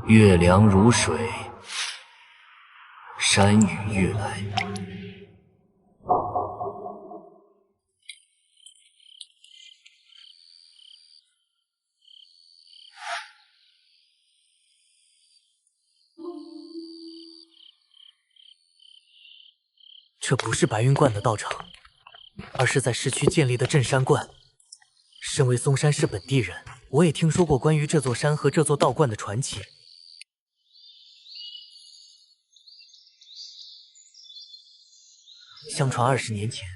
月凉如水，山雨欲来。这不是白云观的道场，而是在市区建立的镇山观。身为嵩山市本地人，我也听说过关于这座山和这座道观的传奇。相传20年前，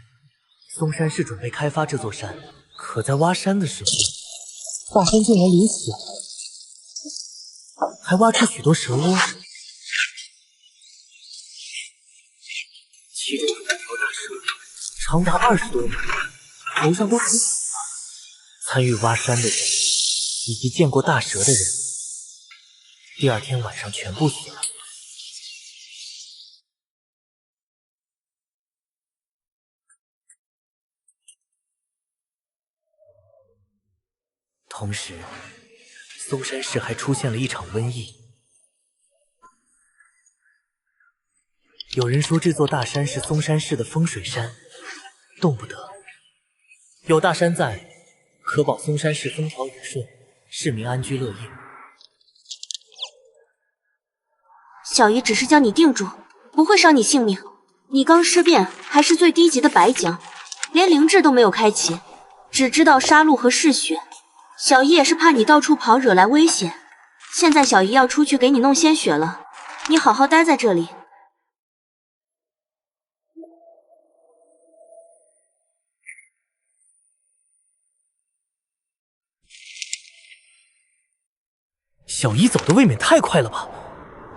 嵩山市准备开发这座山，可在挖山的时候，大山竟然流血了，还挖出许多蛇窝。其中有一条大蛇，长达20多米，头上都很可怕。参与挖山的人以及见过大蛇的人，第二天晚上全部死了。同时，嵩山市还出现了一场瘟疫。有人说这座大山是嵩山市的风水山，动不得。有大山在，可保嵩山市风调雨顺，市民安居乐业。小姨只是将你定住，不会伤你性命。你刚尸变，还是最低级的白将，连灵智都没有开启，只知道杀戮和嗜血。小姨也是怕你到处跑，惹来危险。现在小姨要出去给你弄鲜血了，你好好待在这里。小姨走的未免太快了吧？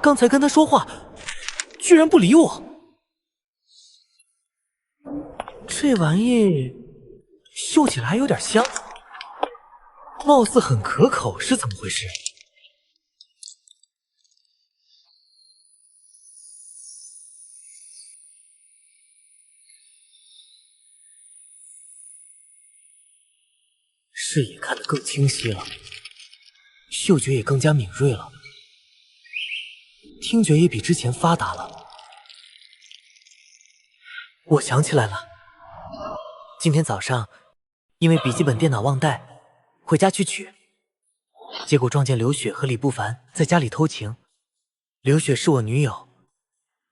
刚才跟她说话，居然不理我。这玩意嗅起来还有点香，貌似很可口，是怎么回事？视野看得更清晰了，嗅觉也更加敏锐了，听觉也比之前发达了。我想起来了，今天早上因为笔记本电脑忘带，回家去取，结果撞见刘雪和李不凡在家里偷情。刘雪是我女友，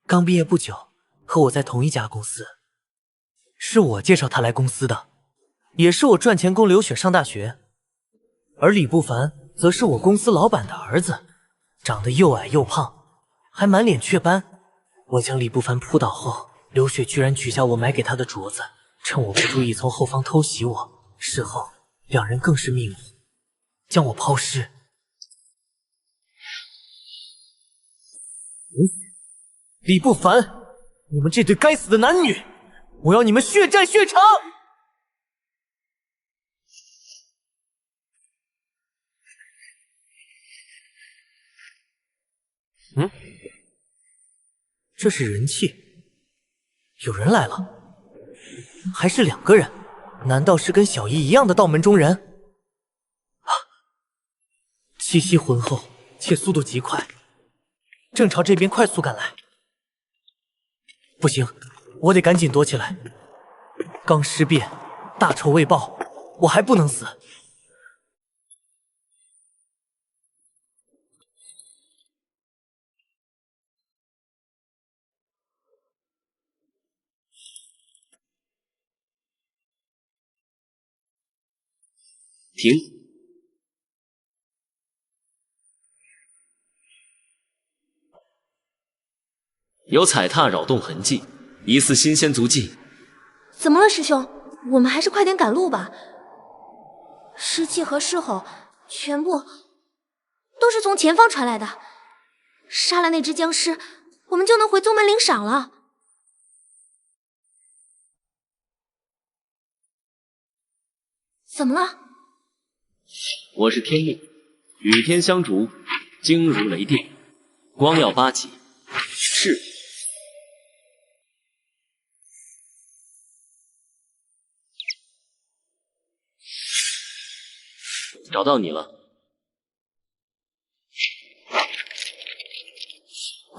刚毕业不久，和我在同一家公司，是我介绍她来公司的，也是我赚钱供刘雪上大学。而李不凡则是我公司老板的儿子，长得又矮又胖，还满脸雀斑。我将李不凡扑倒后，刘雪居然取下我买给她的镯子，趁我不注意从后方偷袭我。事后两人更是密谋，将我抛尸。李不凡，你们这对该死的男女，我要你们血债血偿！这是人气，有人来了，还是2个人，难道是跟小姨一样的道门中人？气息浑厚，且速度极快，正朝这边快速赶来。不行，我得赶紧躲起来。刚尸变，大仇未报，我还不能死。停！有踩踏扰动痕迹，疑似新仙足迹。怎么了，师兄？我们还是快点赶路吧。尸气和尸吼全部都是从前方传来的，杀了那只僵尸，我们就能回宗门领赏了。怎么了？我是天命，与天相逐，惊如雷电，光耀8级。是。找到你了。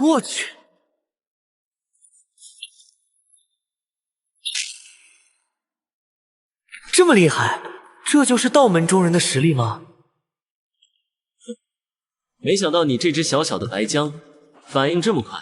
我去，这么厉害，这就是道门中人的实力吗？没想到你这只小小的白姜反应这么快。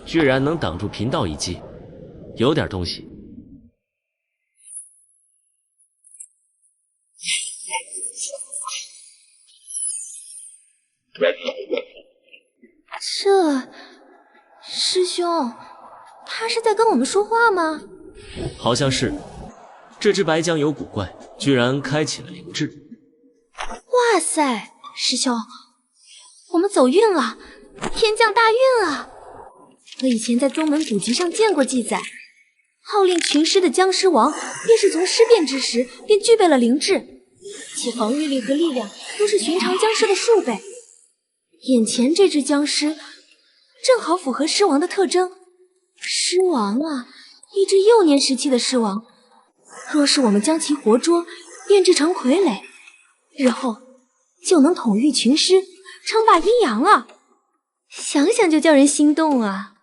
居然能挡住贫道一击，有点东西。这师兄，他是在跟我们说话吗？好像是。这只白姜有古怪，居然开启了灵智。哇塞，师兄，我们走运了，天降大运啊！我以前在宗门古籍上见过记载，号令群尸的僵尸王便是从尸变之时便具备了灵智，且防御力和力量都是寻常僵尸的数倍。眼前这只僵尸正好符合尸王的特征。尸王啊，一只幼年时期的尸王，若是我们将其活捉，炼制成傀儡，日后就能统御群尸，称霸阴阳啊！想想就叫人心动啊！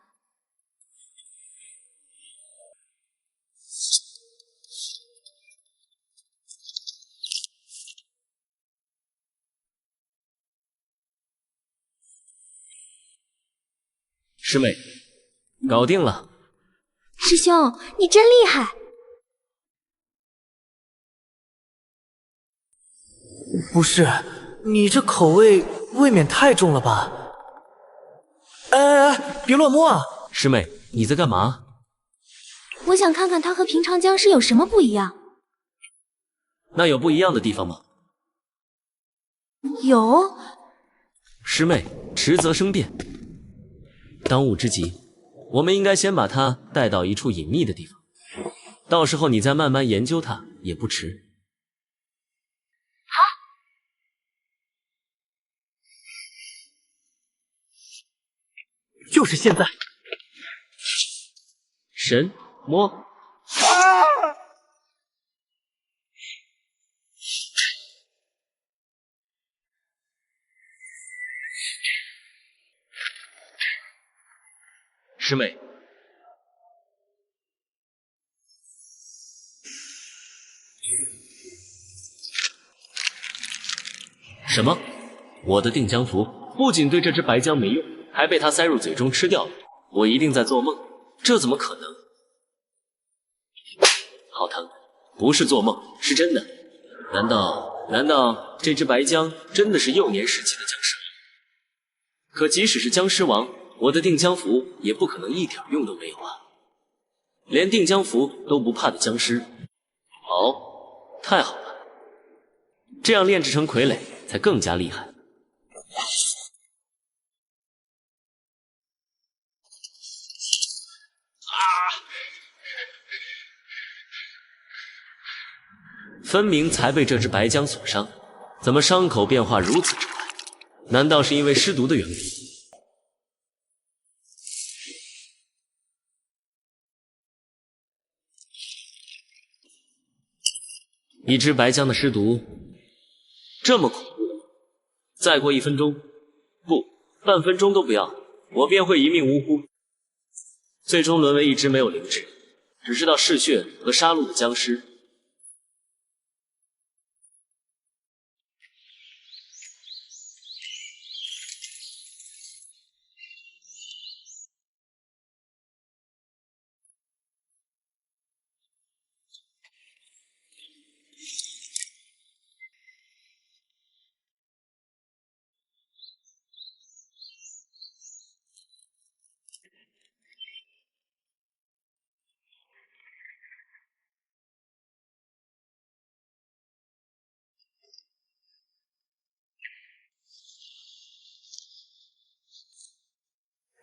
师妹，搞定了。师兄，你真厉害！不是，你这口味未免太重了吧？别乱摸啊！师妹，你在干嘛？我想看看他和平常僵尸有什么不一样。那有不一样的地方吗？有。师妹，迟则生变。当务之急，我们应该先把他带到一处隐秘的地方，到时候你再慢慢研究他也不迟。好。就是现在。神魔。师妹，什么？我的定江符不仅对这只白姜没用，还被他塞入嘴中吃掉了。我一定在做梦，这怎么可能？好疼，不是做梦，是真的。难道这只白姜真的是幼年时期的僵尸王？可即使是僵尸王，我的定江符也不可能一点用都没有啊！连定江符都不怕的僵尸，哦，太好了，这样炼制成傀儡才更加厉害。分明才被这只白姜所伤，怎么伤口变化如此之快？难道是因为尸毒的缘故？一只白姜的尸毒这么恐怖的吗？再过1分钟，不，半分钟都不要，我便会一命呜呼，最终沦为一只没有灵智，只知道嗜血和杀戮的僵尸。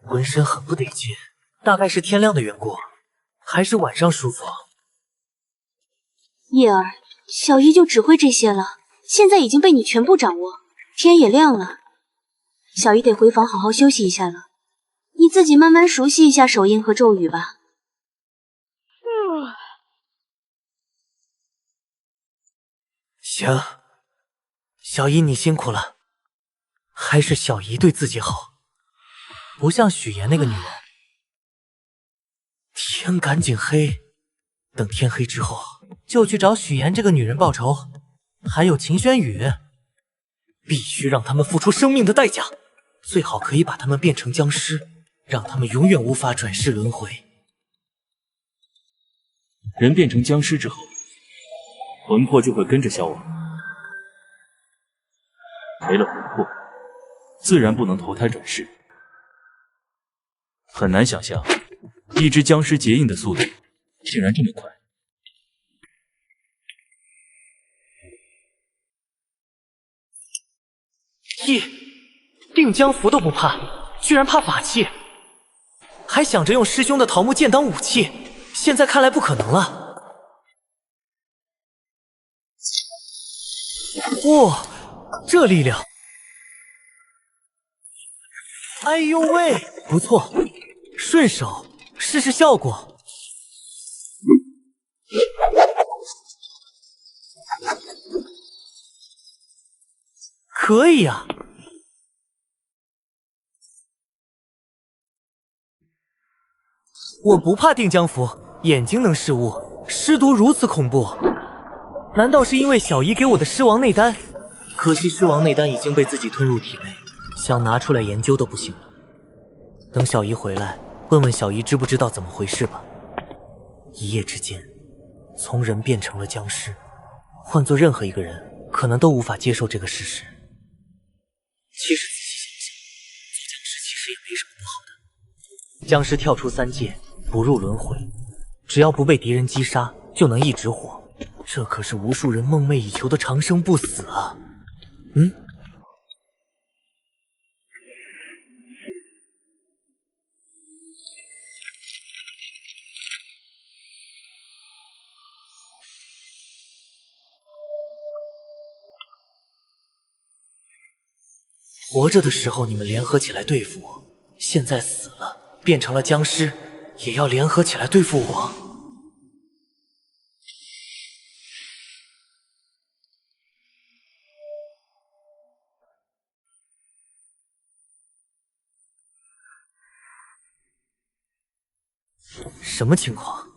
浑身很不得劲，大概是天亮的缘故，还是晚上舒服。叶儿，小姨就只会这些了，现在已经被你全部掌握，天也亮了，小姨得回房好好休息一下了。你自己慢慢熟悉一下手印和咒语吧。行，小姨你辛苦了，还是小姨对自己好，不像许妍那个女人。天赶紧黑，等天黑之后就去找许妍这个女人报仇，还有秦轩宇，必须让他们付出生命的代价，最好可以把他们变成僵尸，让他们永远无法转世轮回。人变成僵尸之后，魂魄就会跟着消亡，没了魂魄，自然不能投胎转世。很难想象，一只僵尸结印的速度竟然这么快。定江符都不怕，居然怕法器，还想着用师兄的桃木剑当武器，现在看来不可能了。哇，这力量！哎呦喂，不错，顺手试试效果。可以呀。我不怕定江符，眼睛能视物，尸毒如此恐怖，难道是因为小姨给我的尸王内丹？可惜尸王内丹已经被自己吞入体内，想拿出来研究都不行了。等小姨回来，问问小姨知不知道怎么回事吧。一夜之间，从人变成了僵尸，换做任何一个人，可能都无法接受这个事实。其实仔细想想，做僵尸其实也没什么不好的。僵尸跳出三界，不入轮回，只要不被敌人击杀，就能一直活。这可是无数人梦寐以求的长生不死啊！活着的时候你们联合起来对付我，现在死了，变成了僵尸，也要联合起来对付我？什么情况？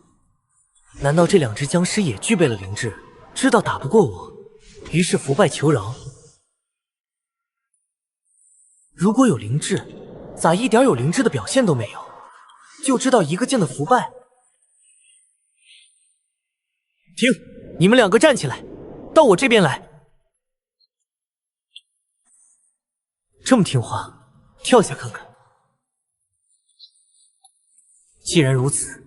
难道这两只僵尸也具备了灵智，知道打不过我，于是伏败求饶？如果有灵智，咋一点有灵智的表现都没有？就知道一个劲的伏败。停！你们两个站起来，到我这边来。这么听话，跳下看看。既然如此，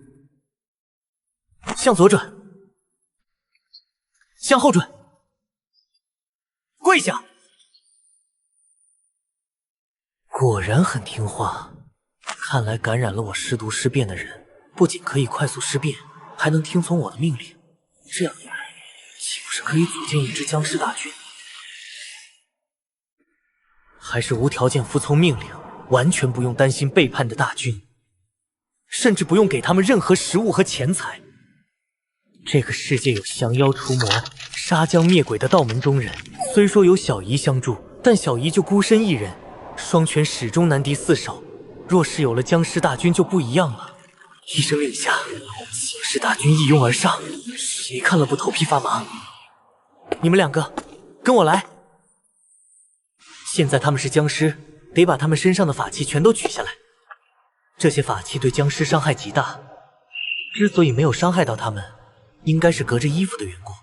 向左转，向后转，跪下。果然很听话，看来感染了我尸毒尸变的人，不仅可以快速尸变，还能听从我的命令。这样一来，岂不是可以组建一支僵尸大军？还是无条件服从命令，完全不用担心背叛的大军，甚至不用给他们任何食物和钱财。这个世界有降妖除魔、杀将灭鬼的道门中人，虽说有小姨相助，但小姨就孤身一人，双拳始终难敌四手。若是有了僵尸大军就不一样了。一声令下，僵尸大军一拥而上，谁看了不头皮发麻？你们两个，跟我来。现在他们是僵尸，得把他们身上的法器全都取下来。这些法器对僵尸伤害极大，之所以没有伤害到他们，应该是隔着衣服的缘故。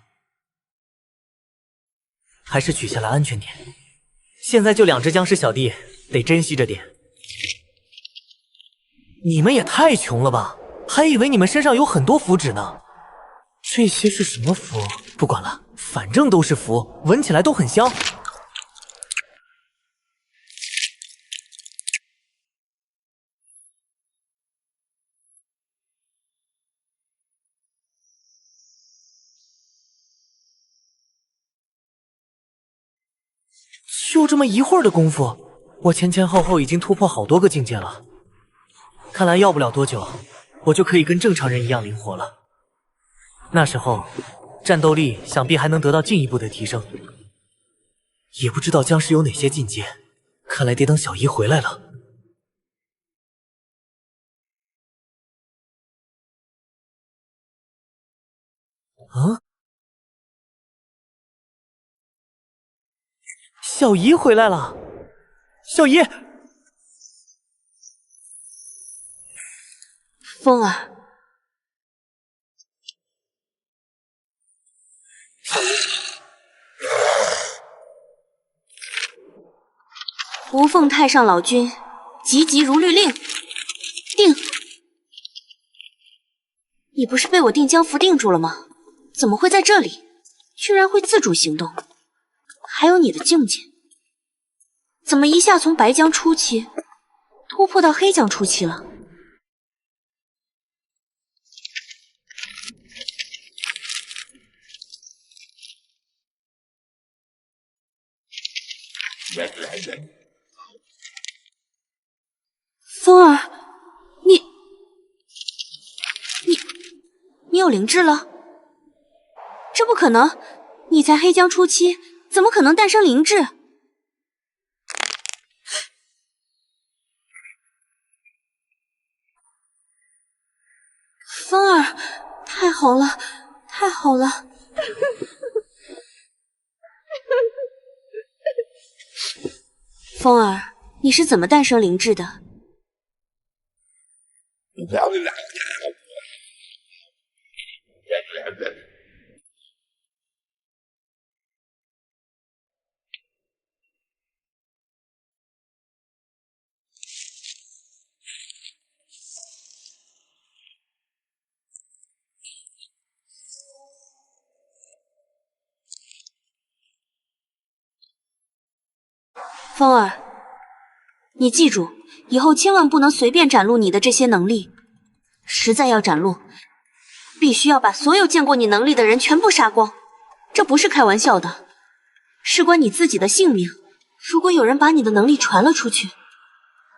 还是取下来安全点。现在就两只僵尸小弟，得珍惜着点。你们也太穷了吧，还以为你们身上有很多符纸呢。这些是什么符？不管了，反正都是符，闻起来都很香。就这么一会儿的功夫，我前前后后已经突破好多个境界了。看来要不了多久，我就可以跟正常人一样灵活了。那时候，战斗力想必还能得到进一步的提升。也不知道僵尸有哪些境界，看来得等小姨回来了。啊！小姨回来了，小姨。风儿，无奉太上老君，急如律令。定！你不是被我定江符定住了吗？怎么会在这里？居然会自主行动！还有你的境界，怎么一下从白江初期突破到黑江初期了？风儿，你有灵智了？这不可能！你才黑江初期，怎么可能诞生灵智？风儿，太好了，太好了！风儿，你是怎么诞生灵智的？风儿，你记住，以后千万不能随便展露你的这些能力。实在要展露，必须要把所有见过你能力的人全部杀光。这不是开玩笑的，事关你自己的性命。如果有人把你的能力传了出去，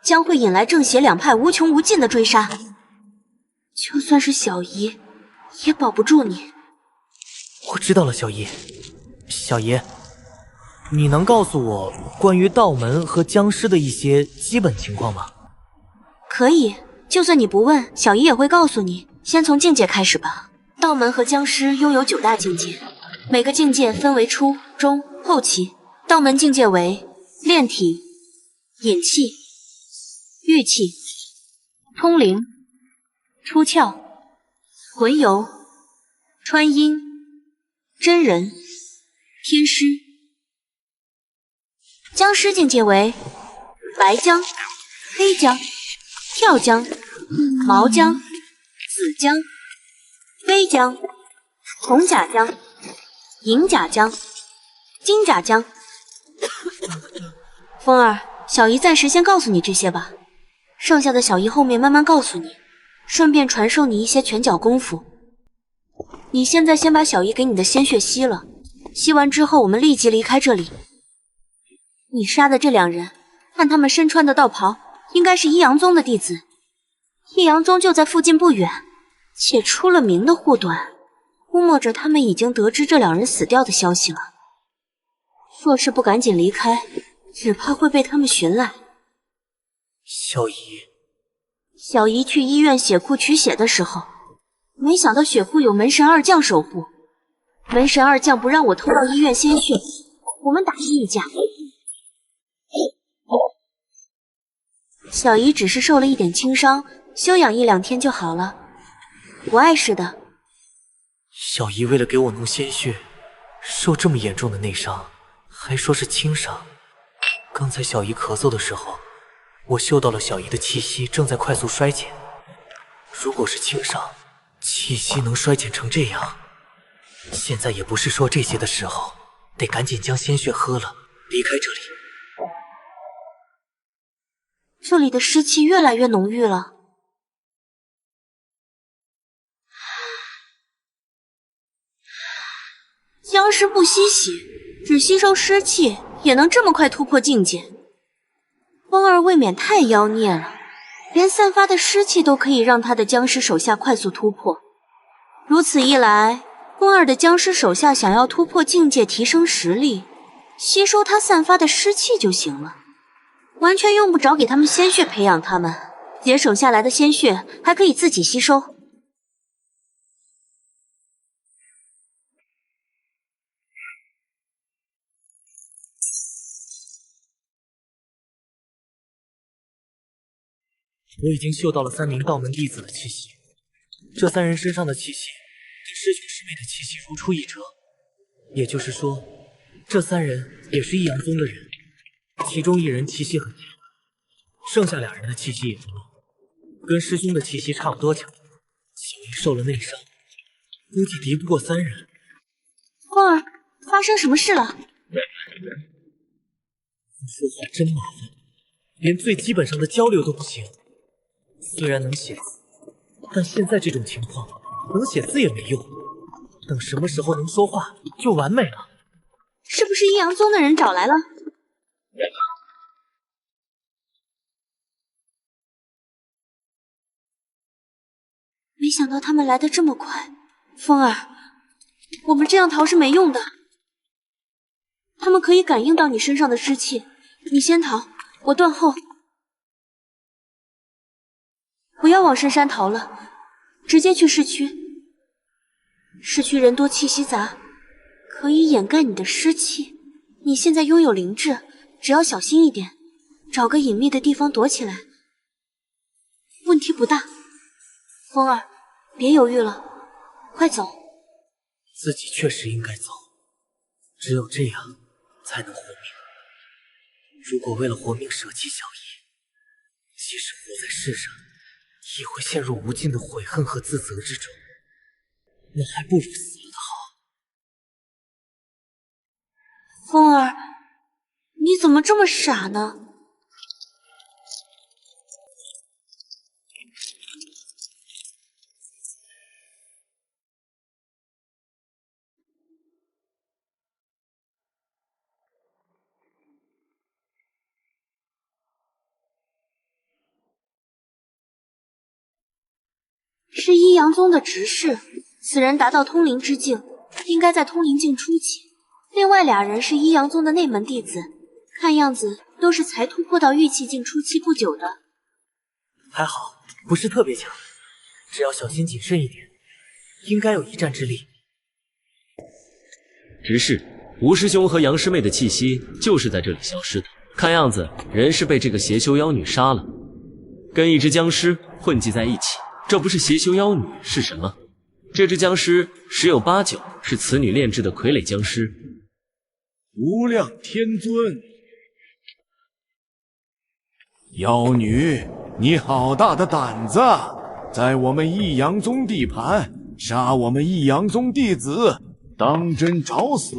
将会引来正邪两派无穷无尽的追杀。就算是小姨，也保不住你。我知道了，小姨。小姨，你能告诉我关于道门和僵尸的一些基本情况吗？可以，就算你不问，小姨也会告诉你。先从境界开始吧。道门和僵尸拥有9大境界，每个境界分为初、中、后期。道门境界为炼体、引气、御气、通灵、出窍、魂游、穿阴、真人、天师。僵尸境界为白僵、黑僵、跳僵、毛僵、紫僵、飞僵、红甲僵、银甲僵、金甲僵。风儿，小姨暂时先告诉你这些吧，剩下的小姨后面慢慢告诉你，顺便传授你一些拳脚功夫。你现在先把小姨给你的鲜血吸了，吸完之后我们立即离开这里。你杀的这2人，看他们身穿的道袍，应该是一阳宗的弟子。一阳宗就在附近不远，且出了名的护短，估摸着他们已经得知这2人死掉的消息了。若是不赶紧离开，只怕会被他们寻来。小姨，小姨去医院血库取血的时候，没想到血库有门神二将守护，门神二将不让我偷到医院鲜血，我们打拼一架。小姨只是受了一点轻伤，休养1、2天就好了，不碍事的。小姨为了给我弄鲜血，受这么严重的内伤，还说是轻伤。刚才小姨咳嗽的时候，我嗅到了小姨的气息正在快速衰减。如果是轻伤，气息能衰减成这样，现在也不是说这些的时候，得赶紧将鲜血喝了，离开这里。这里的湿气越来越浓郁了。僵尸不吸血，只吸收湿气，也能这么快突破境界，风儿未免太妖孽了。连散发的尸气都可以让他的僵尸手下快速突破。如此一来，风儿的僵尸手下想要突破境界、提升实力，吸收他散发的尸气就行了，完全用不着给他们鲜血培养他们，节省下来的鲜血还可以自己吸收。我已经嗅到了3名道门弟子的气息，这3人身上的气息跟师兄师妹的气息如出一辙，也就是说，这3人也是异阳宗的人，其中1人气息很强，剩下2人的气息也不弱，跟师兄的气息差不多强。小姨受了内伤，估计敌不过3人。风儿，发生什么事了？你说话真麻烦，连最基本上的交流都不行。虽然能写字，但现在这种情况，能写字也没用。等什么时候能说话，就完美了。是不是阴阳宗的人找来了？没想到他们来得这么快。风儿，我们这样逃是没用的。他们可以感应到你身上的湿气，你先逃，我断后。不要往深山逃了，直接去市区。市区人多气息杂，可以掩盖你的湿气。你现在拥有灵智，只要小心一点，找个隐秘的地方躲起来，问题不大。风儿，别犹豫了，快走。自己确实应该走，只有这样才能活命。如果为了活命舍弃小姨，即使活在世上，也会陷入无尽的悔恨和自责之中，那还不如死了的好。风儿，你怎么这么傻呢？是阴阳宗的执事，此人达到通灵之境，应该在通灵境初期。另外2人是阴阳宗的内门弟子，看样子都是才突破到玉气境初期不久的。还好，不是特别强，只要小心谨慎一点，应该有一战之力。只是吴师兄和杨师妹的气息就是在这里消失的，看样子人是被这个邪修妖女杀了，跟一只僵尸混迹在一起。这不是邪修妖女是什么？这只僵尸十有八九是此女炼制的傀儡僵尸。无量天尊，妖女，你好大的胆子，在我们异阳宗地盘杀我们异阳宗弟子，当真找死！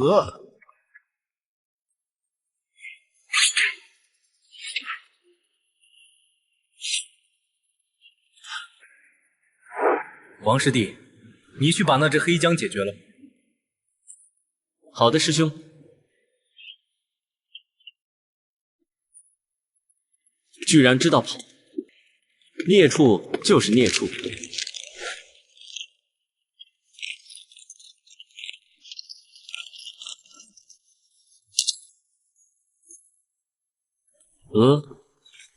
王师弟，你去把那只黑僵解决了。好的，师兄。居然知道跑，孽畜就是孽畜。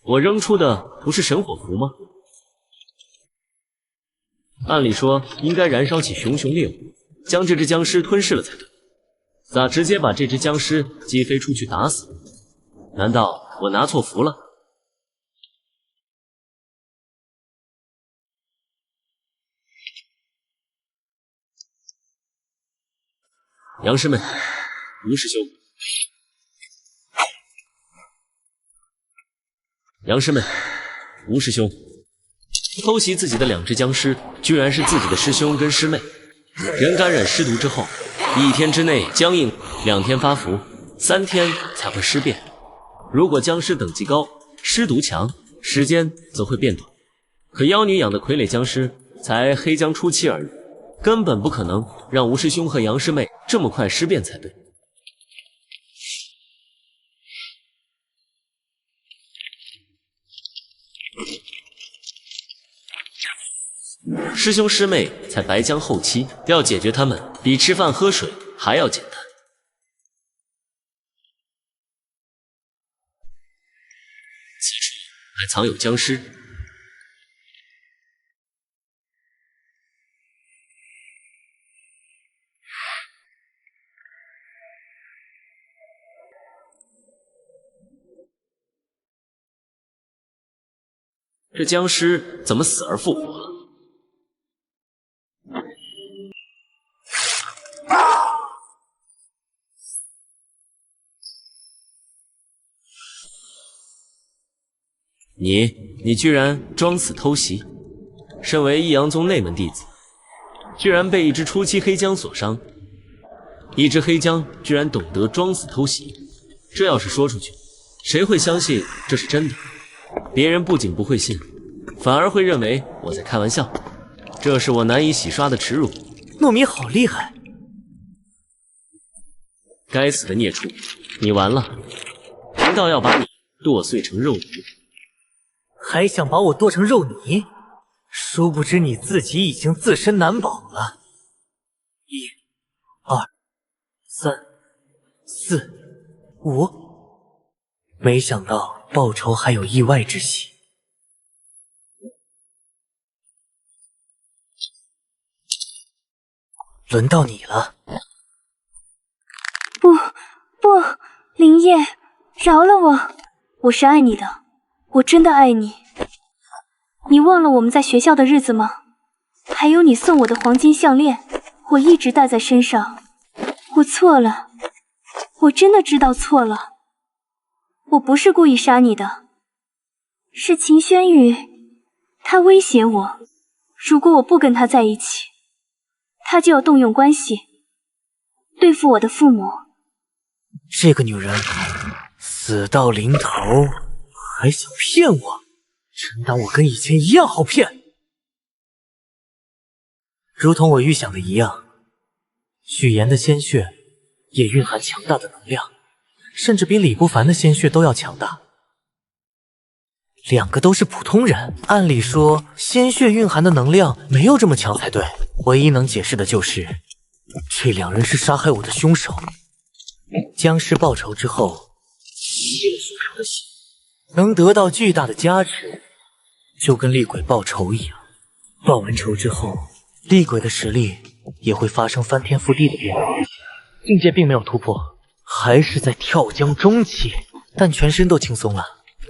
我扔出的不是神火符吗？按理说应该燃烧起熊熊烈火，将这只僵尸吞噬了才对。咋直接把这只僵尸击飞出去打死？难道我拿错符了？杨师妹，吴师兄，杨师妹，吴师兄。偷袭自己的2只僵尸，居然是自己的师兄跟师妹。人感染尸毒之后，1天之内僵硬，2天发福，3天才会尸变。如果僵尸等级高，尸毒强，时间则会变短。可妖女养的傀儡僵尸才黑僵初期而已，根本不可能让吴师兄和杨师妹这么快尸变才对。师兄师妹才白江后期，要解决他们比吃饭喝水还要简单。此处还藏有僵尸。这僵尸怎么死而复活了？你居然装死偷袭！身为一阳宗内门弟子，居然被一只初期黑姜所伤。一只黑姜居然懂得装死偷袭，这要是说出去，谁会相信这是真的？别人不仅不会信，反而会认为我在开玩笑，这是我难以洗刷的耻辱。糯米好厉害！该死的孽畜，你完了！贫道要把你剁碎成肉泥！还想把我剁成肉泥？殊不知你自己已经自身难保了。1、2、3、4、5，没想到报仇还有意外之喜。轮到你了。不，林叶，饶了我！我是爱你的，我真的爱你。你忘了我们在学校的日子吗？还有你送我的黄金项链，我一直戴在身上。我错了，我真的知道错了。我不是故意杀你的，是秦轩宇，他威胁我，如果我不跟他在一起，他就要动用关系对付我的父母。这个女人死到临头还想骗我，真当我跟以前一样好骗？如同我预想的一样，许岩的鲜血也蕴含强大的能量，甚至比李不凡的鲜血都要强大。两个都是普通人，按理说鲜血蕴含的能量没有这么强才对。唯一能解释的就是这两人是杀害我的凶手。僵尸报仇之后吸了凶手的血，能得到巨大的加持，就跟厉鬼报仇一样。报完仇之后，厉鬼的实力也会发生翻天覆地的变化。境界并没有突破，还是在跳江中期，但全身都轻松了。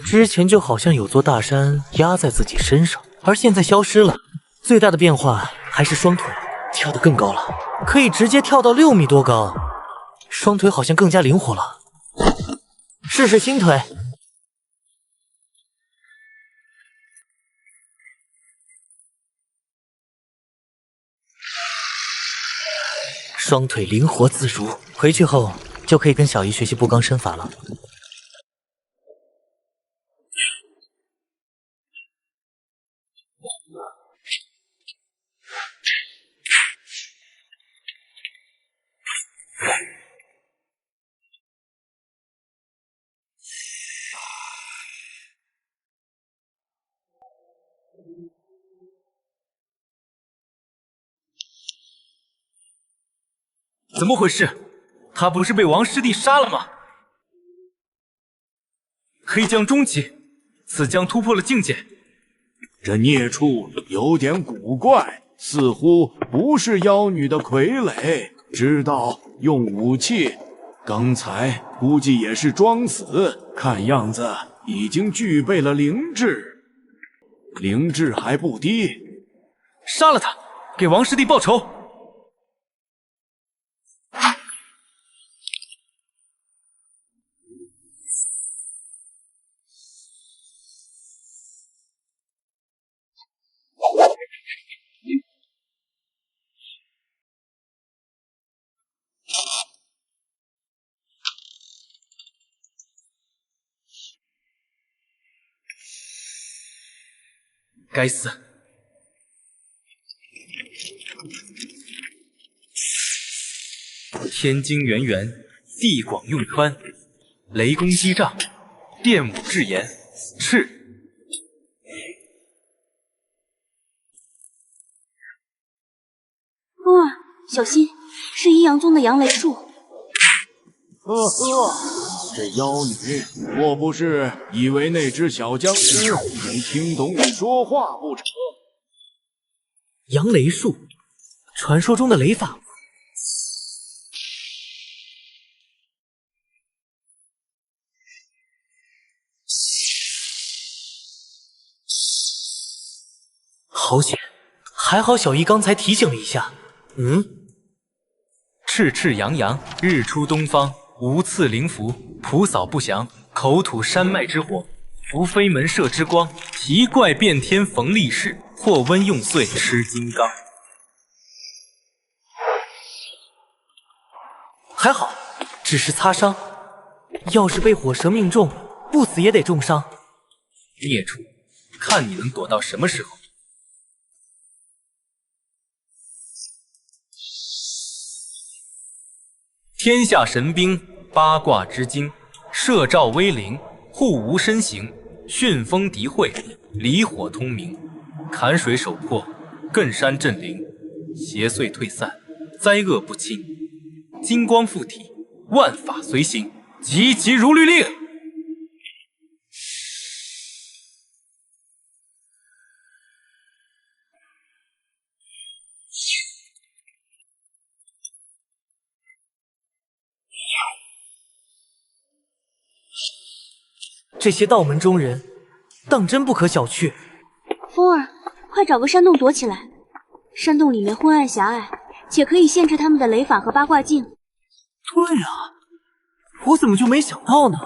之前就好像有座大山压在自己身上，而现在消失了。最大的变化还是双腿跳得更高了，可以直接跳到6米多高，双腿好像更加灵活了。试试新腿。双腿灵活自如，回去后就可以跟小姨学习步罡身法了。怎么回事？他不是被王师弟杀了吗？黑将中期，此将突破了境界。这孽畜有点古怪，似乎不是妖女的傀儡，知道用武器。刚才估计也是装死，看样子已经具备了灵智，灵智还不低。杀了他，给王师弟报仇！该死！天经圆圆，地广用宽，雷公击杖，电舞至炎，赤。风儿，小心，是阴阳宗的杨雷树。这妖女莫不是以为那只小僵尸能听懂你说话不成？杨雷术，传说中的雷法。好险，还好小姨刚才提醒了一下。赤赤洋洋，日出东方，无赐灵符，普扫不祥，口吐山脉之火，伏飞门射之光，奇怪变天逢利市，破温用碎吃金刚。还好，只是擦伤，要是被火蛇命中，不死也得重伤。孽畜，看你能躲到什么时候！天下神兵，八卦之精，摄照威灵，护无身形，旋风敌会，离火通明，坎水手破，艮山镇灵，邪祟退散，灾厄不侵，金光附体，万法随行，急急如律令。这些道门中人，当真不可小觑。风儿，快找个山洞躲起来。山洞里面昏暗狭隘，且可以限制他们的雷法和八卦镜。对啊，我怎么就没想到呢？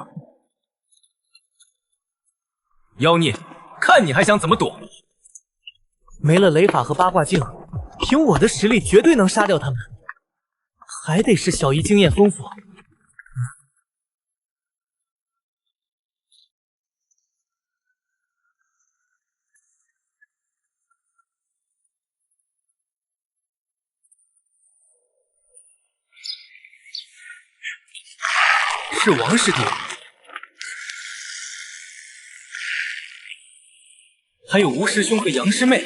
妖孽，看你还想怎么躲！没了雷法和八卦镜，凭我的实力绝对能杀掉他们。还得是小姨经验丰富。是王师弟，还有吴师兄和杨师妹。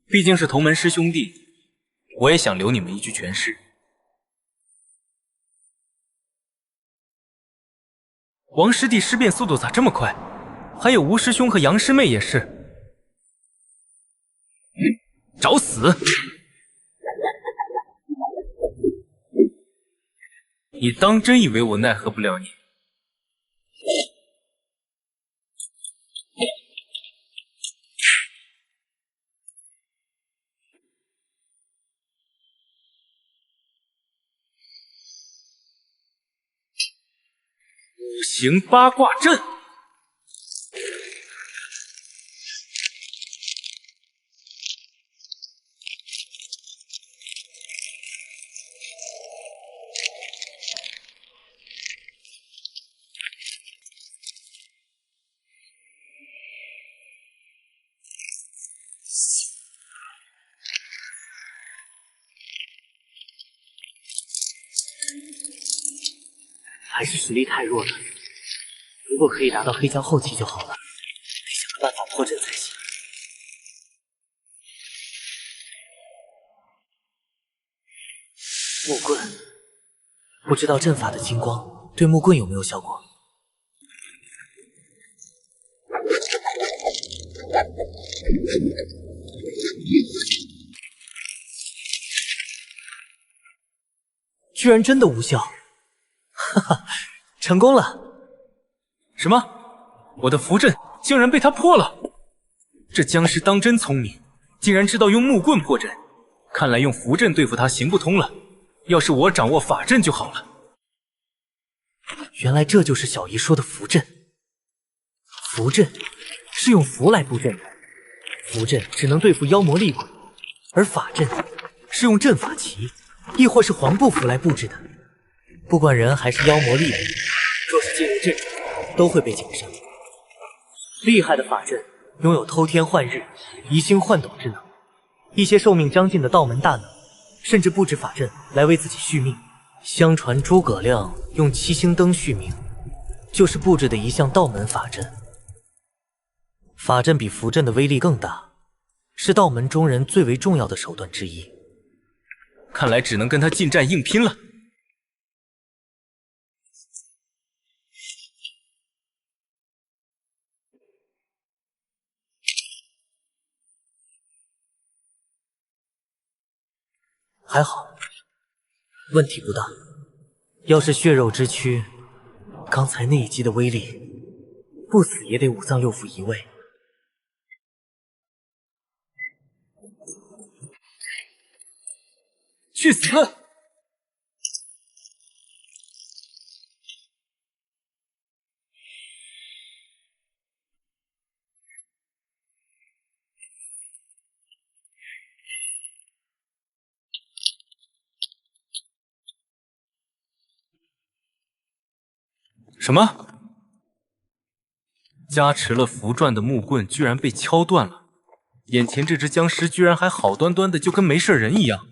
毕竟是同门师兄弟，我也想留你们一具全尸。王师弟尸变速度咋这么快？还有吴师兄和杨师妹也是。找死！你当真以为我奈何不了你？五行八卦阵，还是实力太弱了。如果可以达到黑将后期就好了，得想个办法破阵才行。木棍，不知道阵法的金光对木棍有没有效果？居然真的无效！哈哈，成功了！什么？我的符阵竟然被他破了！这僵尸当真聪明，竟然知道用木棍破阵。看来用符阵对付他行不通了，要是我掌握法阵就好了。原来这就是小姨说的符阵。符阵是用符来布阵的，符阵只能对付妖魔厉鬼，而法阵是用阵法旗亦或是黄布符来布置的。不管人还是妖魔厉害，若是进入阵中，都会被绞杀。厉害的法阵拥有偷天换日、移星换斗之能，一些寿命将近的道门大能，甚至布置法阵来为自己续命。相传诸葛亮用七星灯续命，就是布置的一项道门法阵。法阵比符阵的威力更大，是道门中人最为重要的手段之一。看来只能跟他近战硬拼了。还好，问题不大。要是血肉之躯，刚才那一击的威力，不死也得五脏六腑移位。去死！什么？加持了符篆的木棍居然被敲断了，眼前这只僵尸居然还好端端的就跟没事人一样。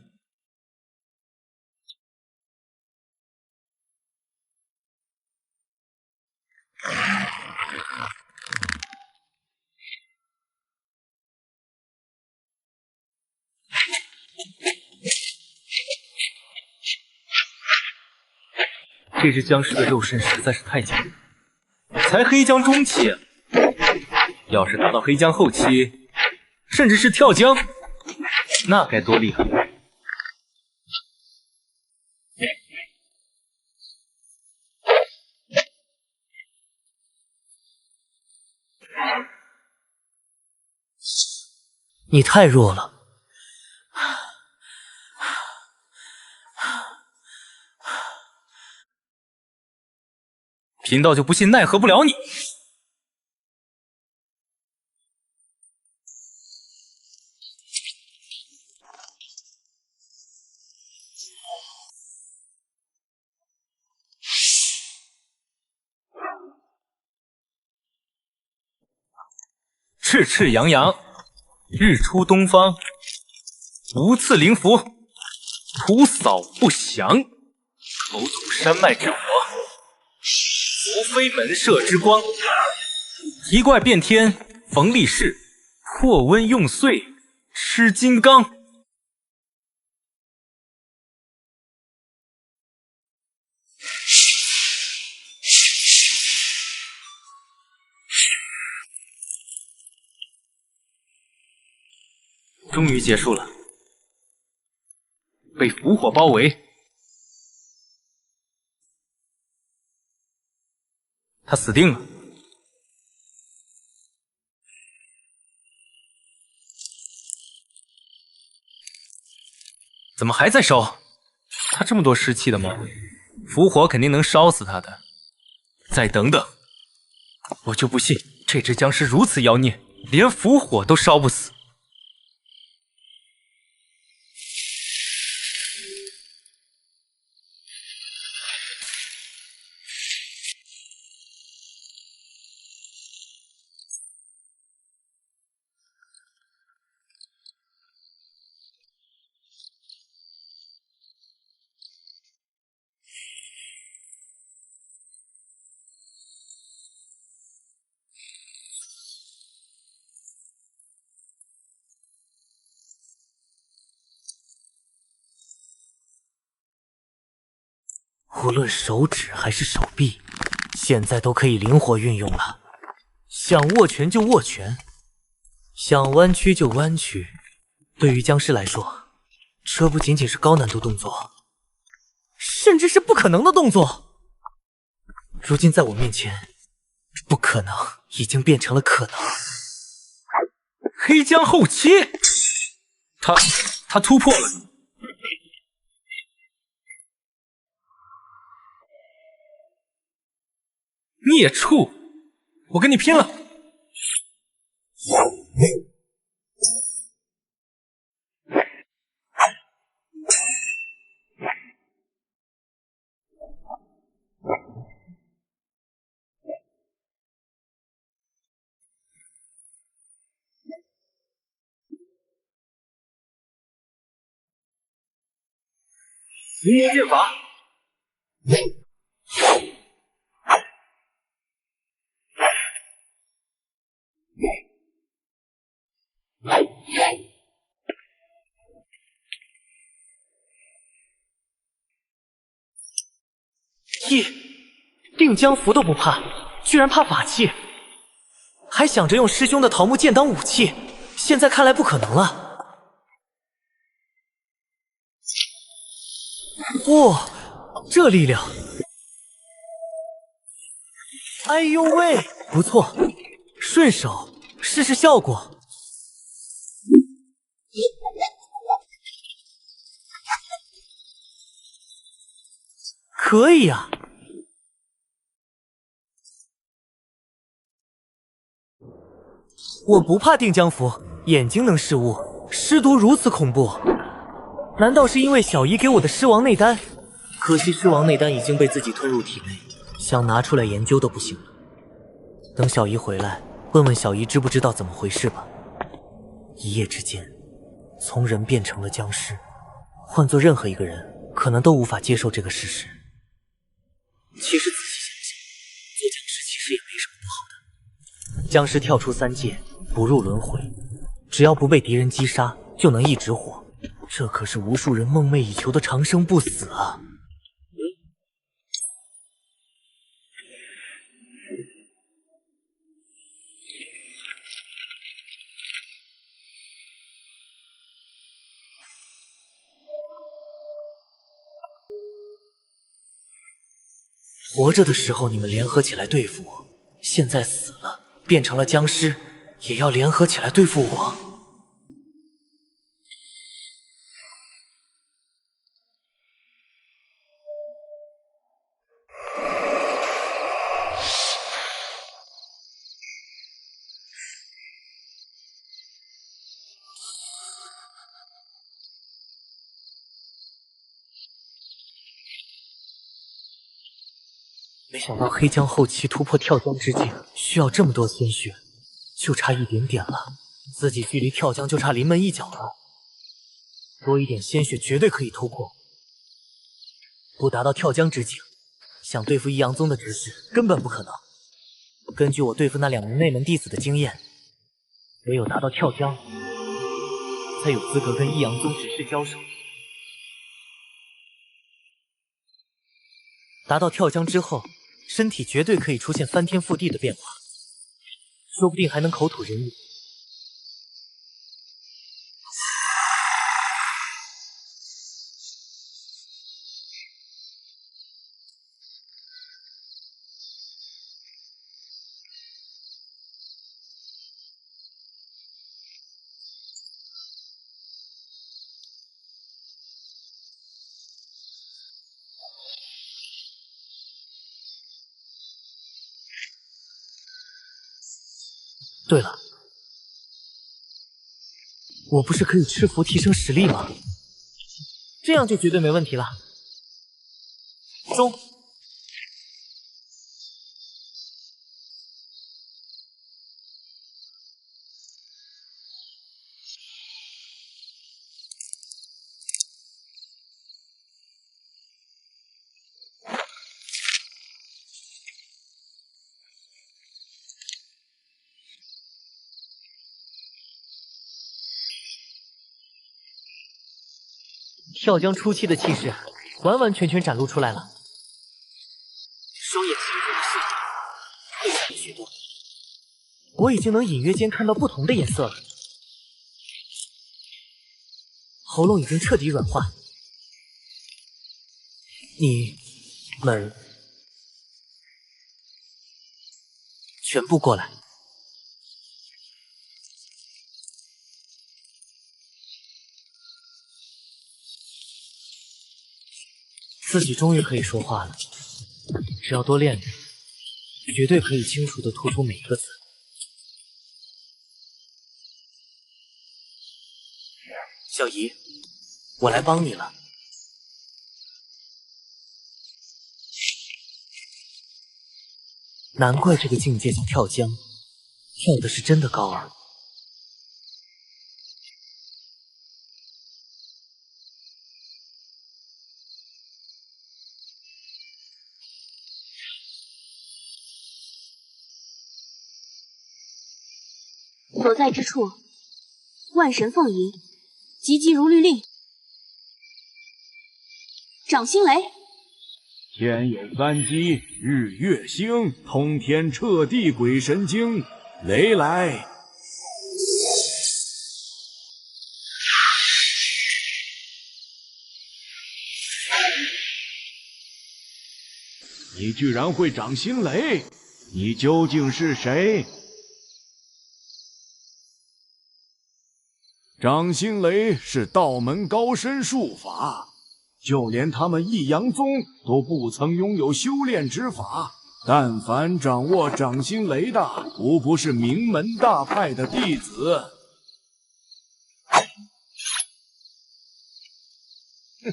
这只僵尸的肉身实在是太强，才黑将中期，要是达到黑将后期，甚至是跳将，那该多厉害！你太弱了。贫道就不信奈何不了你。赤赤洋洋，日出东方，无刺灵符，徒扫不降，口吐山脉之火。伏飞门射之光，提怪变天，逢力士，破温用碎，吃金刚。终于结束了，被符火包围。他死定了。怎么还在烧？他这么多湿气的吗？符火肯定能烧死他的。再等等，我就不信这只僵尸如此妖孽，连符火都烧不死。无论手指还是手臂，现在都可以灵活运用了。想握拳就握拳，想弯曲就弯曲。对于僵尸来说，这不仅仅是高难度动作，甚至是不可能的动作。如今在我面前，不可能已经变成了可能。黑将后期，他突破了。孽畜，我跟你拼了！伏魔剑法。定江符都不怕，居然怕法器，还想着用师兄的桃木剑当武器，现在看来不可能了。哇，这力量！哎呦喂，不错，顺手试试效果。可以呀。我不怕定江符，眼睛能视物，尸毒如此恐怖，难道是因为小姨给我的尸王内丹？可惜尸王内丹已经被自己吞入体内，想拿出来研究都不行了。等小姨回来，问问小姨知不知道怎么回事吧。一夜之间，从人变成了僵尸，换做任何一个人，可能都无法接受这个事实。其实仔细想想，做僵尸其实也没什么不好的。僵尸跳出3界，不入轮回，只要不被敌人击杀，就能一直活。这可是无数人梦寐以求的长生不死啊！活着的时候你们联合起来对付我，现在死了，变成了僵尸，也要联合起来对付我？没想到黑江后期突破跳江之境需要这么多鲜血，就差一点点了，自己距离跳江就差临门一脚了。多一点鲜血绝对可以突破。不达到跳江之境，想对付一阳宗的执事根本不可能。根据我对付那2名内门弟子的经验，唯有达到跳江，才有资格跟一阳宗执事交手。达到跳江之后，身体绝对可以出现翻天覆地的变化，说不定还能口吐人语。对了，我不是可以吃符提升实力吗？这样就绝对没问题了。中。跳江初期的气势完完全全展露出来了，双眼清中的视野倍强许多，我已经能隐约间看到不同的颜色了。喉咙已经彻底软化，你们全部过来。自己终于可以说话了，只要多练练，绝对可以清楚地吐出每一个字。小姨，我来帮你了。难怪这个境界叫跳江，跳的是真的高啊。所在之处，万神奉迎，急急如律令。掌心雷，天有三基，日月星，通天彻地鬼神经。雷来！你居然会掌心雷！你究竟是谁？掌心雷是道门高深术法，就连他们一阳宗都不曾拥有修炼之法。但凡掌握掌心雷的，无不是名门大派的弟子。哼，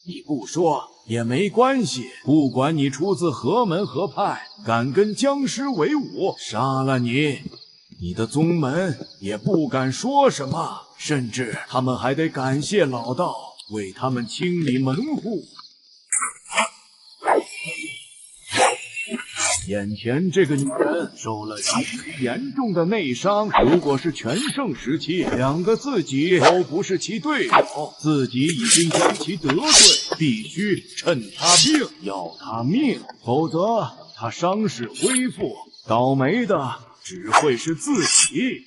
你不说也没关系，不管你出自何门何派，敢跟僵尸为伍，杀了你，你的宗门也不敢说什么，甚至他们还得感谢老道为他们清理门户。眼前这个女人受了极其严重的内伤，如果是全盛时期，两个自己都不是其对手，自己已经将其得罪，必须趁她病要她命，否则她伤势恢复，倒霉的只会是自己。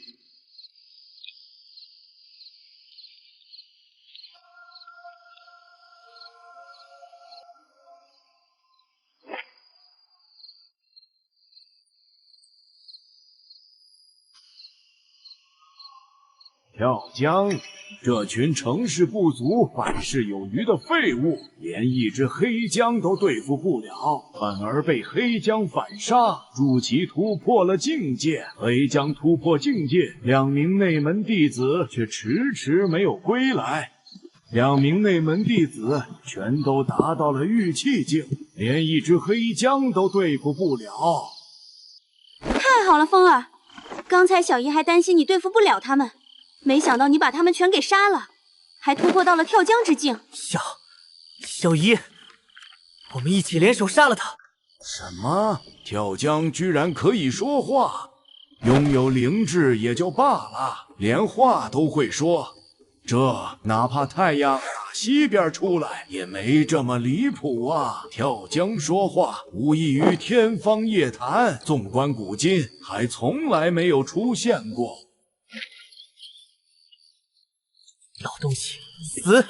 跳江，这群成事不足、败事有余的废物，连一只黑江都对付不了，反而被黑江反杀。助其突破了境界，黑江突破境界，2名内门弟子却迟迟没有归来。2名内门弟子全都达到了玉气境，连一只黑江都对付不了。太好了，风儿，刚才小姨还担心你对付不了他们。没想到你把他们全给杀了，还突破到了跳江之境。小姨，我们一起联手杀了他。什么？跳江居然可以说话？拥有灵智也就罢了，连话都会说，这哪怕太阳打西边出来也没这么离谱啊！跳江说话无异于天方夜谭，纵观古今还从来没有出现过。老东西，死！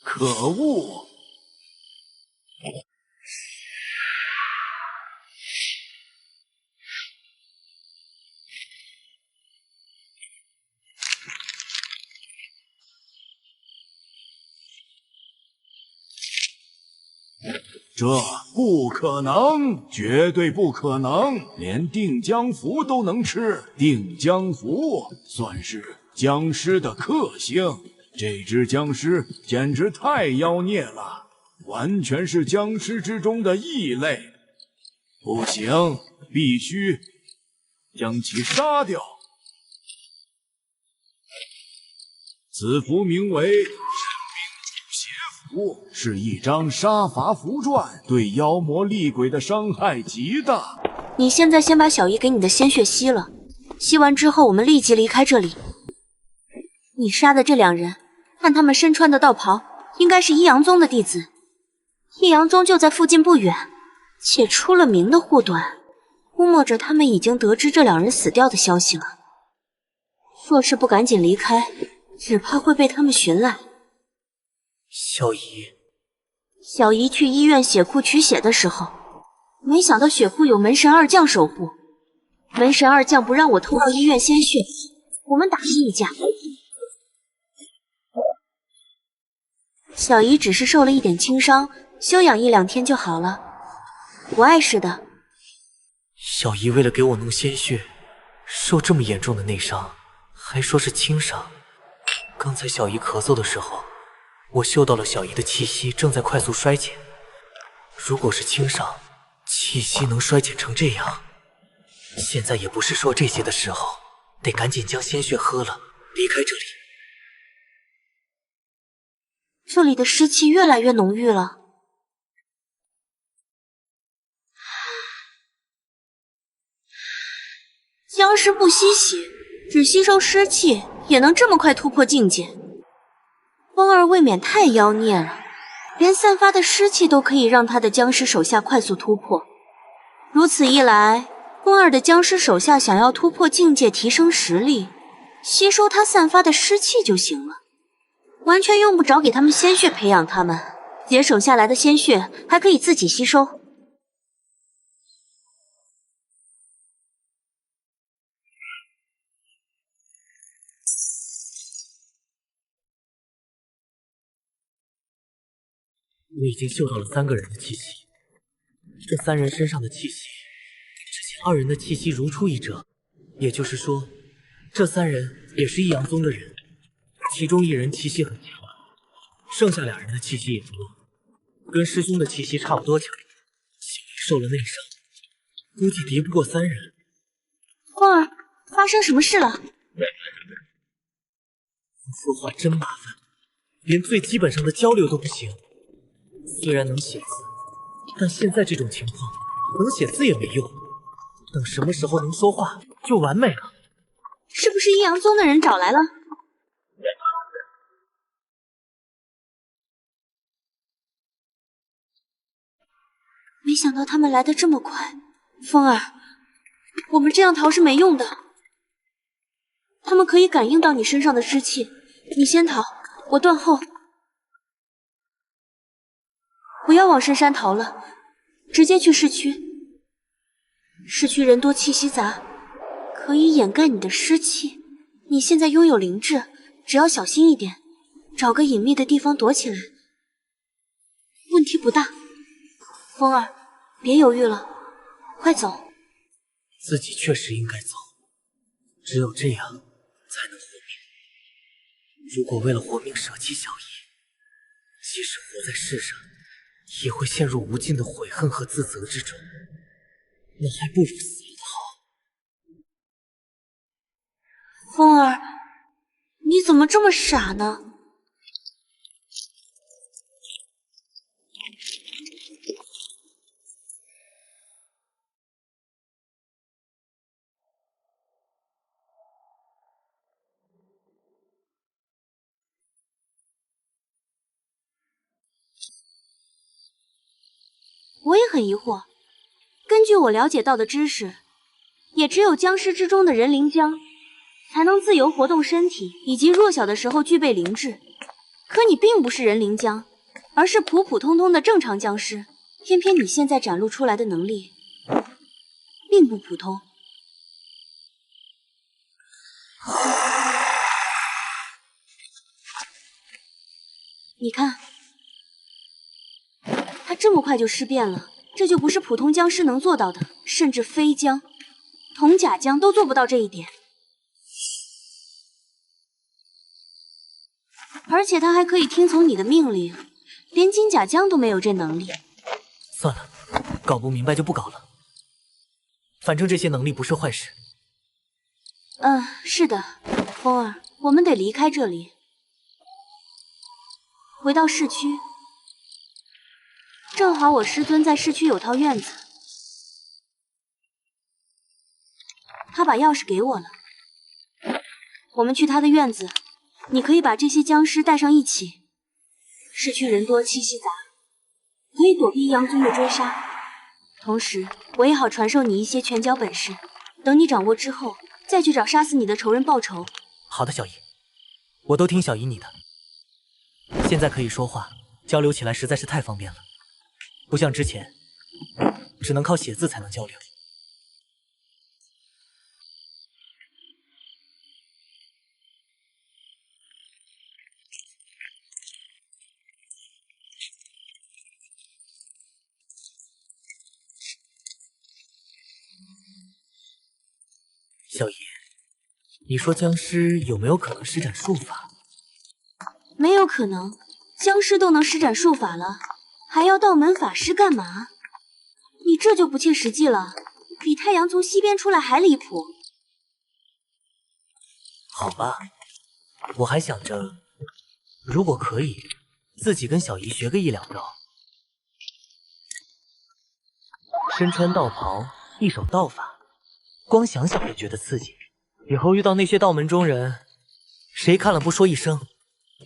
可恶！这不可能，绝对不可能！连定江符都能吃，定江符算是僵尸的克星。这只僵尸简直太妖孽了，完全是僵尸之中的异类。不行，必须将其杀掉。此符名为神兵助邪符，是一张杀伐符篆，对妖魔厉鬼的伤害极大。你现在先把小姨给你的鲜血吸了，吸完之后我们立即离开这里。你杀的这2人，看他们身穿的道袍，应该是一阳宗的弟子。一阳宗就在附近不远，且出了名的护短，估摸着他们已经得知这2人死掉的消息了。若是不赶紧离开，只怕会被他们寻来。小姨去医院血库取血的时候，没想到血库有门神二将守护，门神二将不让我透过医院鲜血，我们打了一架。小姨只是受了一点轻伤，休养1、2天就好了，不碍事的。小姨为了给我弄鲜血，受这么严重的内伤，还说是轻伤。刚才小姨咳嗽的时候，我嗅到了小姨的气息正在快速衰减。如果是轻伤，气息能衰减成这样，现在也不是说这些的时候，得赶紧将鲜血喝了，离开这里。这里的湿气越来越浓郁了。僵尸不吸血，只吸收湿气，也能这么快突破境界。风儿未免太妖孽了，连散发的湿气都可以让他的僵尸手下快速突破。如此一来，风儿的僵尸手下想要突破境界、提升实力，吸收他散发的湿气就行了，完全用不着给他们鲜血培养他们，节省下来的鲜血还可以自己吸收。我已经嗅到了3个人的气息，这3人身上的气息，之前2人的气息如出一辙，也就是说，这3人也是异阳宗的人，其中1人气息很强，剩下2人的气息也不弱，跟师兄的气息差不多强。小姨受了内伤，估计敌不过3人。风儿，发生什么事了？说话真麻烦，连最基本上的交流都不行。虽然能写字，但现在这种情况，能写字也没用。等什么时候能说话，就完美了。是不是阴阳宗的人找来了？没想到他们来得这么快。风儿，我们这样逃是没用的。他们可以感应到你身上的湿气，你先逃，我断后。不要往深山逃了，直接去市区。市区人多气息杂，可以掩盖你的湿气。你现在拥有灵智，只要小心一点，找个隐秘的地方躲起来，问题不大。风儿，别犹豫了，快走。自己确实应该走，只有这样才能活命。如果为了活命舍弃小姨，即使活在世上，也会陷入无尽的悔恨和自责之中，那还不如死了好。风儿，你怎么这么傻呢？我也很疑惑，根据我了解到的知识，也只有僵尸之中的人灵僵才能自由活动身体，以及弱小的时候具备灵智。可你并不是人灵僵，而是普普通通的正常僵尸。偏偏你现在展露出来的能力，并不普通。你看，他这么快就尸变了，这就不是普通僵尸能做到的，甚至飞僵、铜甲僵都做不到这一点。而且他还可以听从你的命令，连金甲僵都没有这能力。算了，搞不明白就不搞了。反正这些能力不是坏事。是的，风儿，我们得离开这里，回到市区。正好我师尊在市区有套院子，他把钥匙给我了。我们去他的院子，你可以把这些僵尸带上一起。市区人多气息杂，可以躲避阴阳宗的追杀。同时，我也好传授你一些拳脚本事，等你掌握之后，再去找杀死你的仇人报仇。好的，小姨，我都听小姨你的。现在可以说话，交流起来实在是太方便了，不像之前，只能靠写字才能交流。小姨，你说僵尸有没有可能施展术法？没有可能，僵尸都能施展术法了，还要道门法师干嘛？你这就不切实际了，比太阳从西边出来还离谱。好吧，我还想着，如果可以，自己跟小姨学个1、2招。身穿道袍，一手道法，光想想就觉得刺激。以后遇到那些道门中人，谁看了不说一声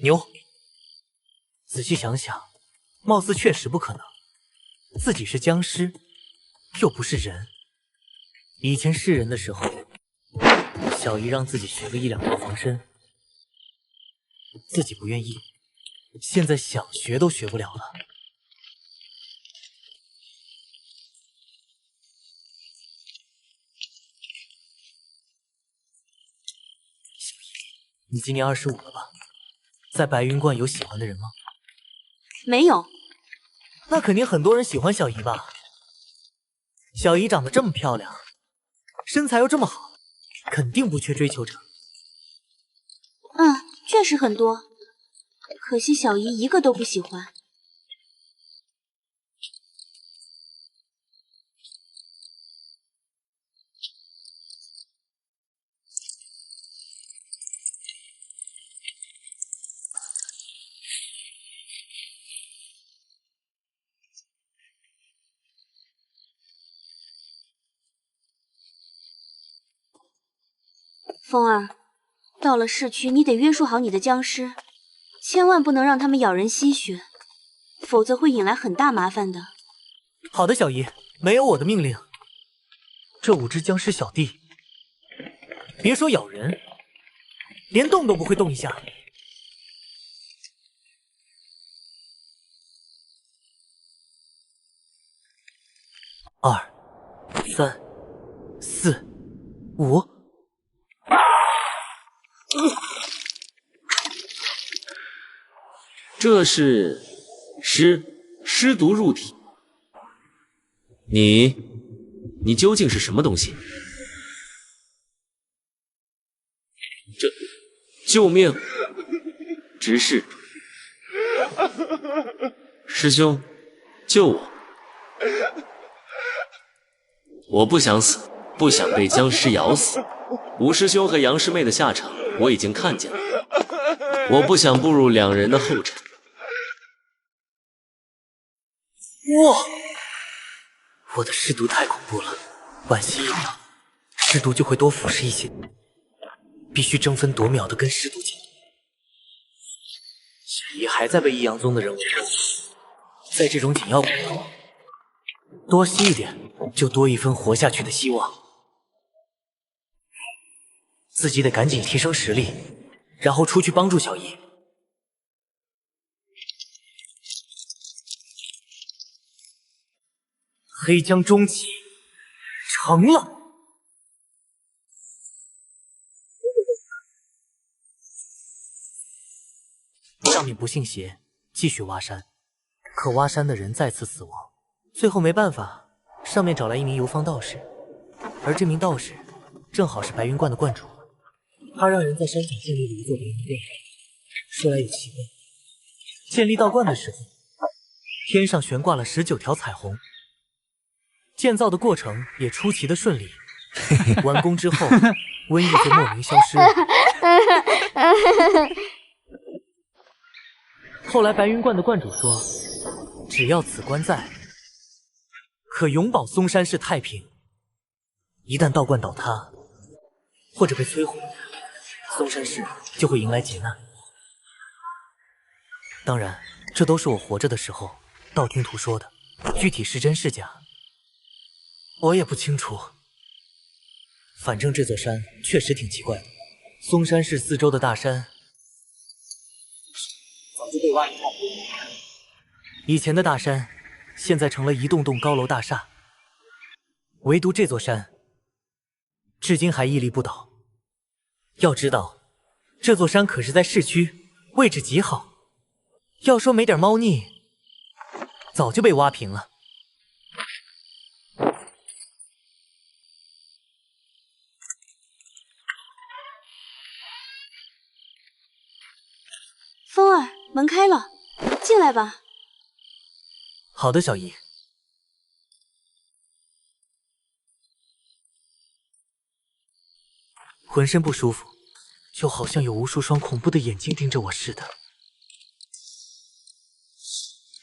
牛？仔细想想，貌似确实不可能。自己是僵尸，又不是人。以前是人的时候，小姨让自己学个1、2招防身，自己不愿意，现在想学都学不了了。你今年25了吧？在白云观有喜欢的人吗？没有。那肯定很多人喜欢小姨吧？小姨长得这么漂亮，身材又这么好，肯定不缺追求者。确实很多，可惜小姨一个都不喜欢。风儿，到了市区，你得约束好你的僵尸，千万不能让他们咬人吸血，否则会引来很大麻烦的。好的，小姨，没有我的命令，这5只僵尸小弟，别说咬人，连动都不会动一下。2、3、4、5。这是尸毒入体。你究竟是什么东西？救命！执事，师兄，救我！我不想死，不想被僵尸咬死。吴师兄和杨师妹的下场我已经看见了，我不想步入2人的后尘。哇！我的尸毒太恐怖了，晚些1秒，尸毒就会多腐蚀一些，必须争分夺秒的跟尸毒竞争。小姨还在被异阳宗的人围攻，在这种紧要关头，多吸一点，就多一分活下去的希望。自己得赶紧提升实力，然后出去帮助小姨。黑江中期成了。上面不信邪，继续挖山，可挖山的人再次死亡，最后没办法，上面找来一名游方道士，而这名道士正好是白云观的观主，他让人在山脚建立了一座白云观。说来也奇怪，建立道观的时候，天上悬挂了19条彩虹。建造的过程也出奇的顺利，完工之后，瘟疫就莫名消失了。后来白云观的观主说，只要此观在，可永保嵩山市太平。一旦道观倒塌，或者被摧毁，嵩山市就会迎来劫难。当然，这都是我活着的时候道听途说的，具体是真是假，我也不清楚。反正这座山确实挺奇怪的，嵩山市四周的大山早就被挖得太平，以前的大山现在成了一栋栋高楼大厦，唯独这座山至今还屹立不倒。要知道，这座山可是在市区，位置极好，要说没点猫腻，早就被挖平了。风儿，门开了，进来吧。好的，小姨。浑身不舒服，就好像有无数双恐怖的眼睛盯着我似的。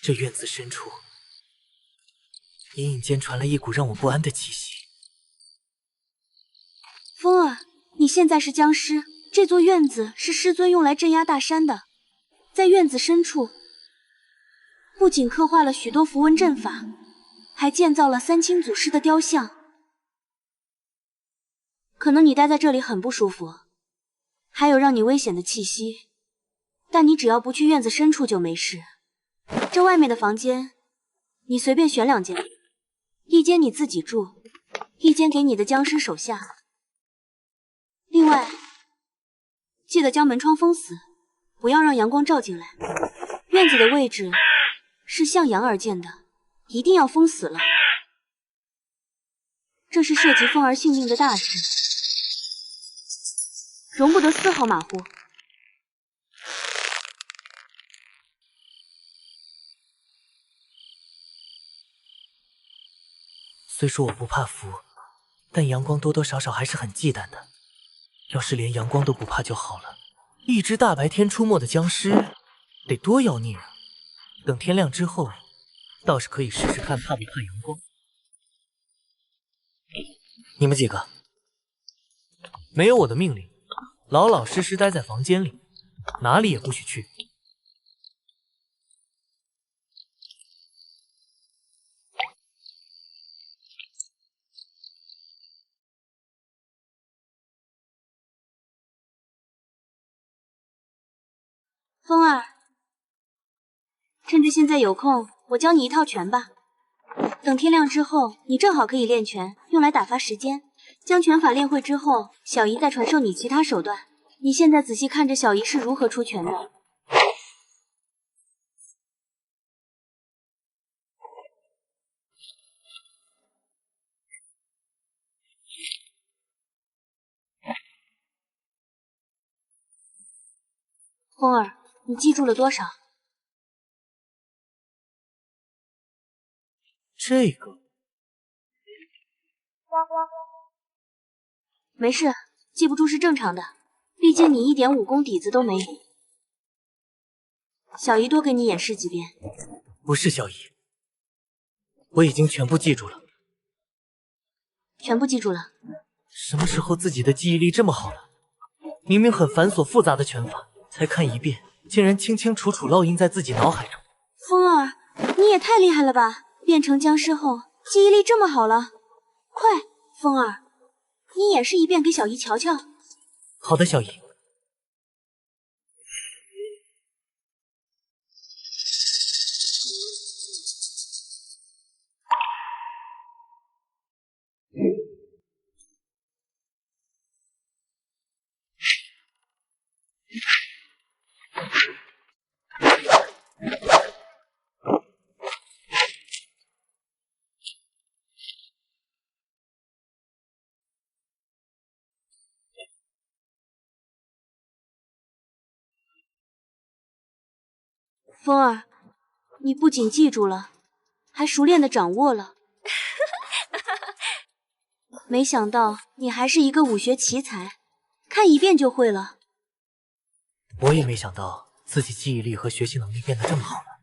这院子深处，隐隐间传来一股让我不安的气息。风儿，你现在是僵尸，这座院子是师尊用来镇压大山的。在院子深处，不仅刻画了许多符文阵法，还建造了三清祖师的雕像。可能你待在这里很不舒服，还有让你危险的气息，但你只要不去院子深处就没事。这外面的房间，你随便选2间，一间你自己住，一间给你的僵尸手下。另外，记得将门窗封死，不要让阳光照进来。院子的位置是向阳而建的，一定要封死了。这是涉及风儿性命的大事，容不得丝毫马虎。虽说我不怕符，但阳光多多少少还是很忌惮的。要是连阳光都不怕就好了。一只大白天出没的僵尸，得多妖孽啊！等天亮之后，倒是可以试试看怕不怕阳光。你们几个，没有我的命令，老老实实待在房间里，哪里也不许去。风儿，趁着现在有空，我教你一套拳吧。等天亮之后，你正好可以练拳，用来打发时间。将拳法练会之后，小姨再传授你其他手段。你现在仔细看着小姨是如何出拳的。风儿，你记住了多少？这个没事，记不住是正常的，毕竟你一点武功底子都没有。小姨多给你演示几遍。不是小姨，我已经全部记住了。全部记住了？什么时候自己的记忆力这么好了？明明很繁琐复杂的拳法，才看一遍，竟然清清楚楚烙印在自己脑海中。风儿，你也太厉害了吧！变成僵尸后，记忆力这么好了。快，风儿，你演示一遍给小姨瞧瞧。好的，小姨。风儿，你不仅记住了，还熟练的掌握了。没想到你还是一个武学奇才，看一遍就会了。我也没想到自己记忆力和学习能力变得这么好了。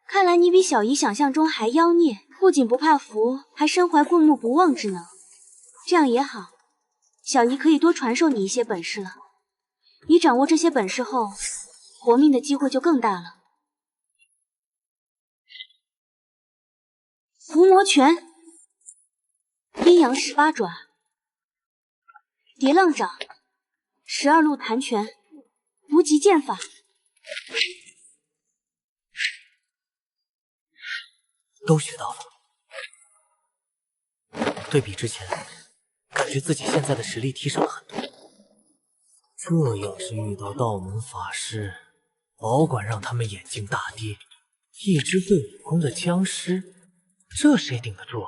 看来你比小姨想象中还妖孽，不仅不怕符，还身怀过目不忘之能。这样也好，小姨可以多传授你一些本事了。你掌握这些本事后，活命的机会就更大了。伏魔拳、阴阳18爪、叠浪掌、12路弹拳、无极剑法。都学到了。对比之前，感觉自己现在的实力提升了很多。这要是遇到道门法师，保管让他们眼睛大跌。一只会武功的僵尸，这谁顶得住？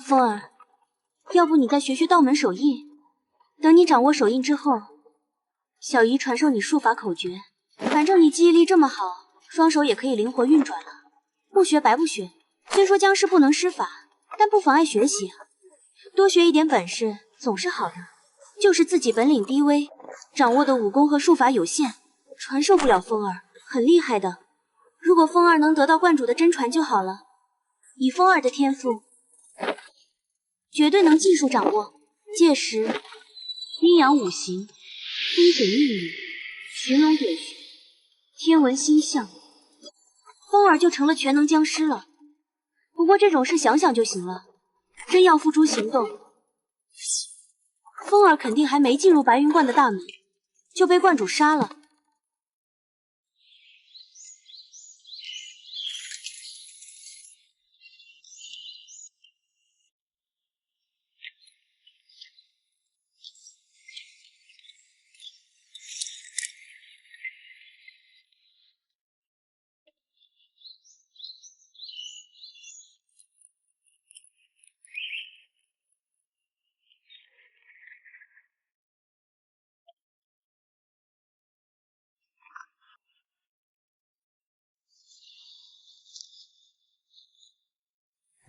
风儿，要不你再学学道门手印，等你掌握手印之后，小姨传授你术法口诀。反正你记忆力这么好，双手也可以灵活运转了，不学白不学。虽说僵尸不能施法，但不妨碍学习啊。多学一点本事总是好的，就是自己本领低微，掌握的武功和术法有限，传授不了风儿，很厉害的。如果风儿能得到观主的真传就好了。以风儿的天赋，绝对能尽数掌握。届时，阴阳五行、风水命理、寻龙点穴、天文星象，风儿就成了全能僵尸了。不过这种事想想就行了，真要付诸行动，风儿肯定还没进入白云观的大门，就被观主杀了。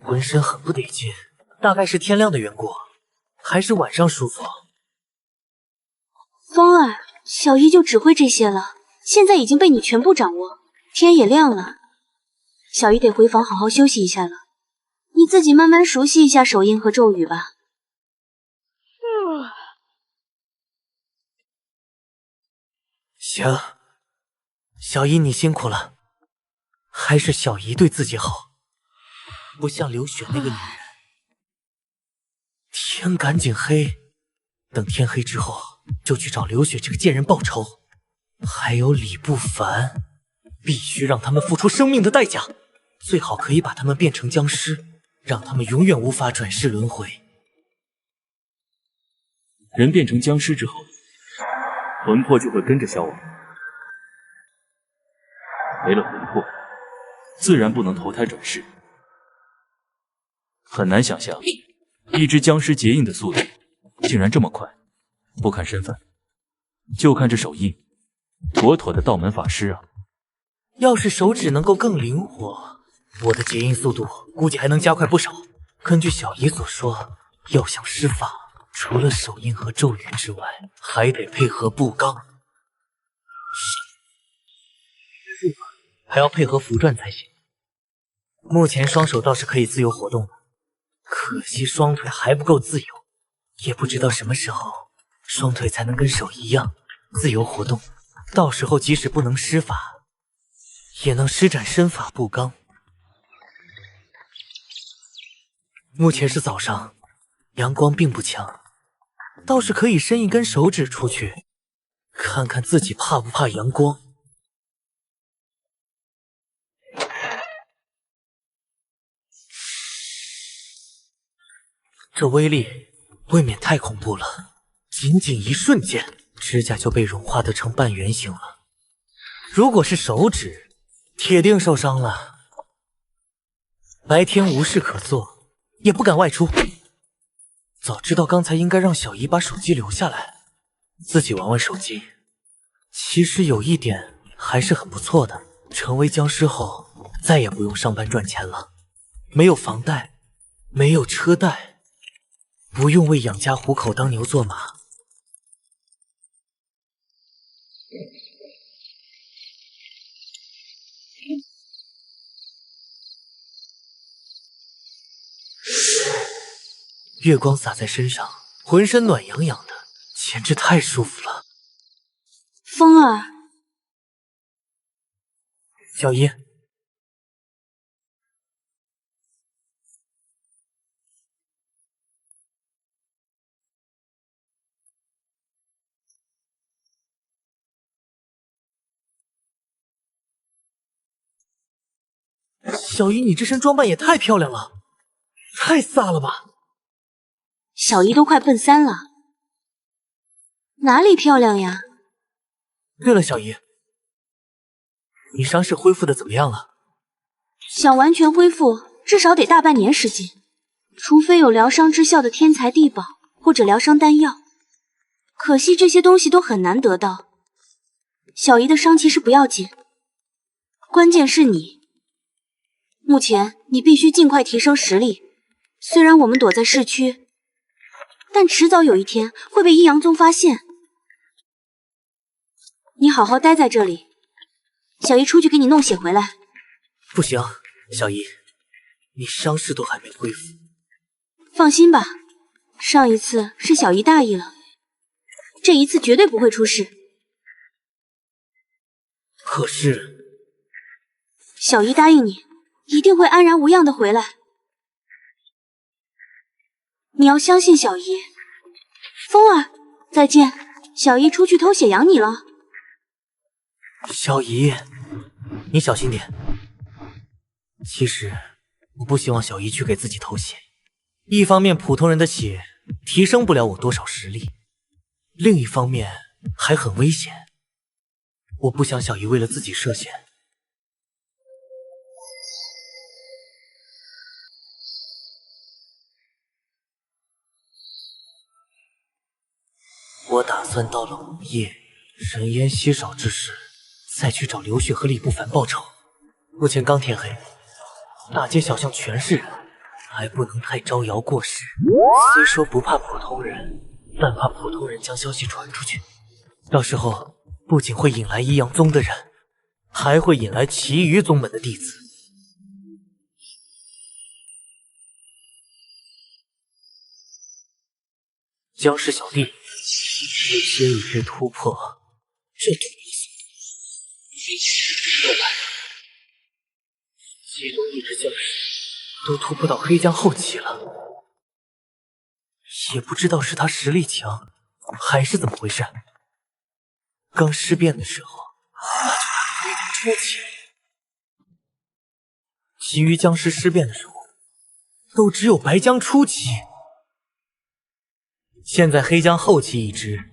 浑身很不得劲，大概是天亮的缘故，还是晚上舒服。风儿，小姨就只会这些了，现在已经被你全部掌握，天也亮了，小姨得回房好好休息一下了。你自己慢慢熟悉一下手印和咒语吧。行，小姨你辛苦了，还是小姨对自己好，不像刘雪那个女人。天赶紧黑，等天黑之后就去找刘雪这个贱人报仇，还有李不凡，必须让他们付出生命的代价，最好可以把他们变成僵尸，让他们永远无法转世轮回。人变成僵尸之后，魂魄就会跟着消亡，没了魂魄，自然不能投胎转世。很难想象，一只僵尸结印的速度竟然这么快。不看身份，就看这手印，妥妥的道门法师啊！要是手指能够更灵活，我的结印速度估计还能加快不少。根据小姨所说，要想施法，除了手印和咒语之外，还得配合步罡，还要配合符篆才行。目前双手倒是可以自由活动了，可惜双腿还不够自由，也不知道什么时候双腿才能跟手一样自由活动。到时候即使不能施法，也能施展身法步罡。目前是早上，阳光并不强，倒是可以伸一根手指出去，看看自己怕不怕阳光。这威力未免太恐怖了，仅仅一瞬间，指甲就被融化得成半圆形了。如果是手指，铁定受伤了。白天无事可做，也不敢外出。早知道刚才应该让小姨把手机留下来，自己玩玩手机。其实有一点还是很不错的，成为僵尸后再也不用上班赚钱了，没有房贷，没有车贷，不用为养家糊口当牛做马。月光洒在身上，浑身暖洋洋的，简直太舒服了。风儿，小姨，小姨，你这身装扮也太漂亮了，太飒了吧！小姨都快奔3了，哪里漂亮呀？对了，小姨，你伤势恢复的怎么样了？想完全恢复，至少得大半年时间。除非有疗伤之效的天才地宝或者疗伤丹药，可惜这些东西都很难得到。小姨的伤其实不要紧，关键是你。目前你必须尽快提升实力。虽然我们躲在市区，但迟早有一天会被阴阳宗发现。你好好待在这里，小姨出去给你弄血回来。不行，小姨，你伤势都还没恢复。放心吧，上一次是小姨大意了，这一次绝对不会出事。可是，小姨答应你，一定会安然无恙的回来。你要相信小姨。风儿，再见。小姨出去偷血养你了。小姨，你小心点。其实，我不希望小姨去给自己偷血。一方面，普通人的血提升不了我多少实力；另一方面，还很危险。我不想小姨为了自己涉险。我打算到了午夜，人烟稀少之时，再去找刘雪和李不凡报仇。目前刚天黑，大街小巷全是人，还不能太招摇过市。虽说不怕普通人，但怕普通人将消息传出去，到时候不仅会引来阴阳宗的人，还会引来其余宗门的弟子。僵尸小弟，有些已被突破这突破速度，过来，其中一只僵尸都突破到黑将后期了，也不知道是他实力强，还是怎么回事。刚尸变的时候，那就打黑将初期，其余僵尸尸变的时候，都只有白将初期。现在黑将后期一只，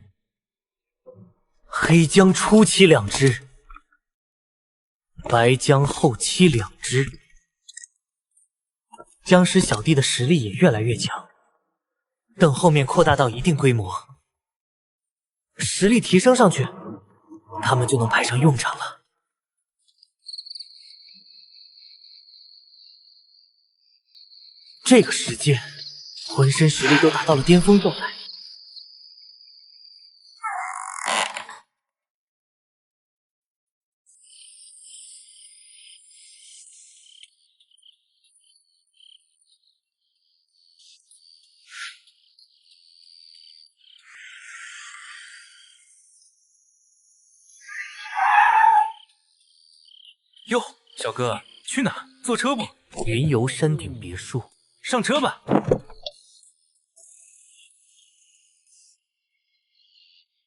黑将初期两只，白将后期两只。僵尸小弟的实力也越来越强，等后面扩大到一定规模，实力提升上去，他们就能派上用场了。这个时间，浑身实力都达到了巅峰状态。哟，小哥，去哪？坐车不？云游山顶别墅，上车吧。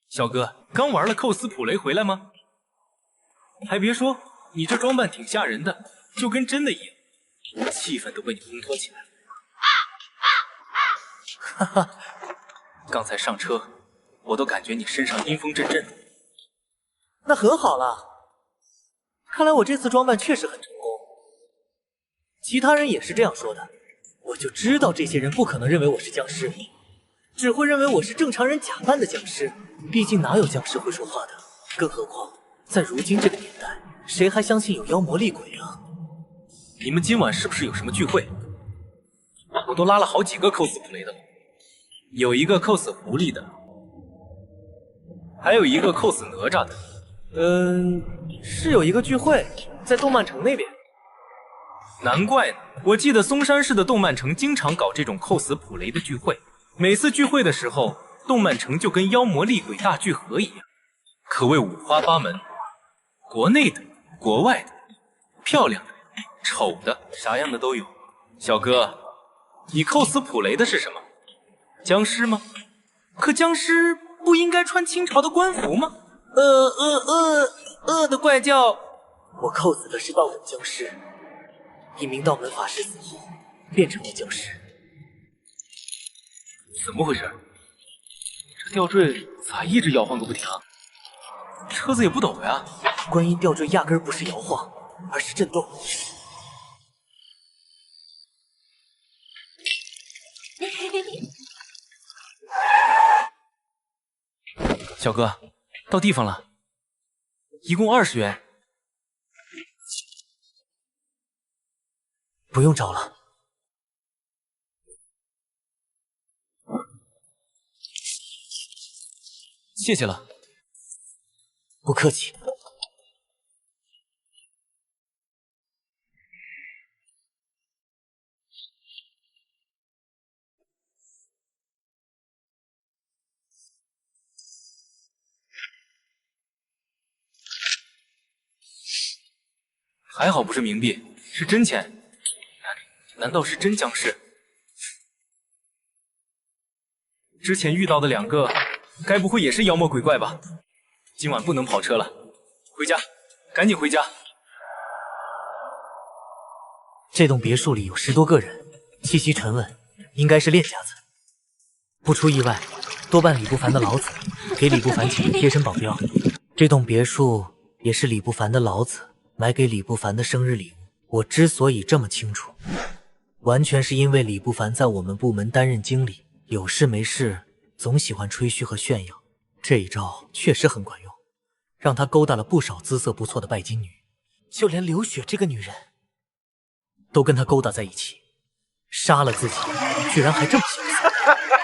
小哥，刚玩了寇斯普雷回来吗？还别说，你这装扮挺吓人的，就跟真的一样，气氛都被你烘托起来了。哈哈，刚才上车，我都感觉你身上阴风阵阵的。那很好了。看来我这次装扮确实很成功，其他人也是这样说的。我就知道这些人不可能认为我是僵尸，只会认为我是正常人假扮的僵尸。毕竟哪有僵尸会说话的？更何况在如今这个年代，谁还相信有妖魔厉鬼啊？你们今晚是不是有什么聚会？我都拉了好几个 cos 普雷的了，有一个 cos 狐狸的，还有一个 cos 哪吒的。是有一个聚会，在动漫城那边。难怪呢，我记得松山市的动漫城经常搞这种 cos 普雷的聚会，每次聚会的时候，动漫城就跟妖魔厉鬼大聚合一样，可谓五花八门，国内的、国外的，漂亮的、丑的，啥样的都有。小哥，你 cos 普雷的是什么？僵尸吗？可僵尸不应该穿清朝的官服吗？的怪叫。我cos的是道门僵尸，一名道门法师死后变成了僵尸。怎么回事？这吊坠咋一直摇晃个不停啊？车子也不抖呀。观音吊坠压根儿不是摇晃，而是震动。小哥，到地方了，一共20元。不用找了。谢谢了。不客气。还好不是冥币，是真钱。难道是真僵尸？之前遇到的2个，该不会也是妖魔鬼怪吧？今晚不能跑车了，回家，赶紧回家。这栋别墅里有10多个人，气息沉稳，应该是练家子。不出意外，多半李不凡的老子给李不凡请的贴身保镖。这栋别墅也是李不凡的老子买给李不凡的生日礼物。我之所以这么清楚，完全是因为李不凡在我们部门担任经理，有事没事总喜欢吹嘘和炫耀。这一招确实很管用，让他勾搭了不少姿色不错的拜金女，就连刘雪这个女人都跟他勾搭在一起，杀了自己居然还这么潇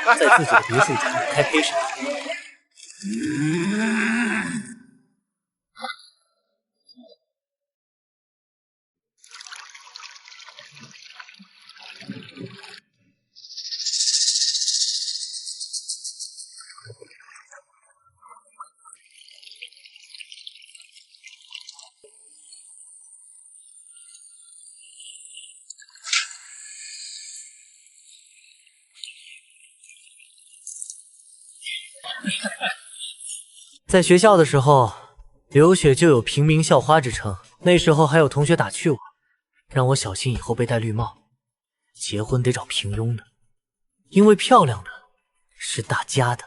洒，在自己的别墅中开陪审。在学校的时候，刘雪就有平民校花之称。那时候还有同学打趣我，让我小心以后被戴绿帽，结婚得找平庸的，因为漂亮的是大家的。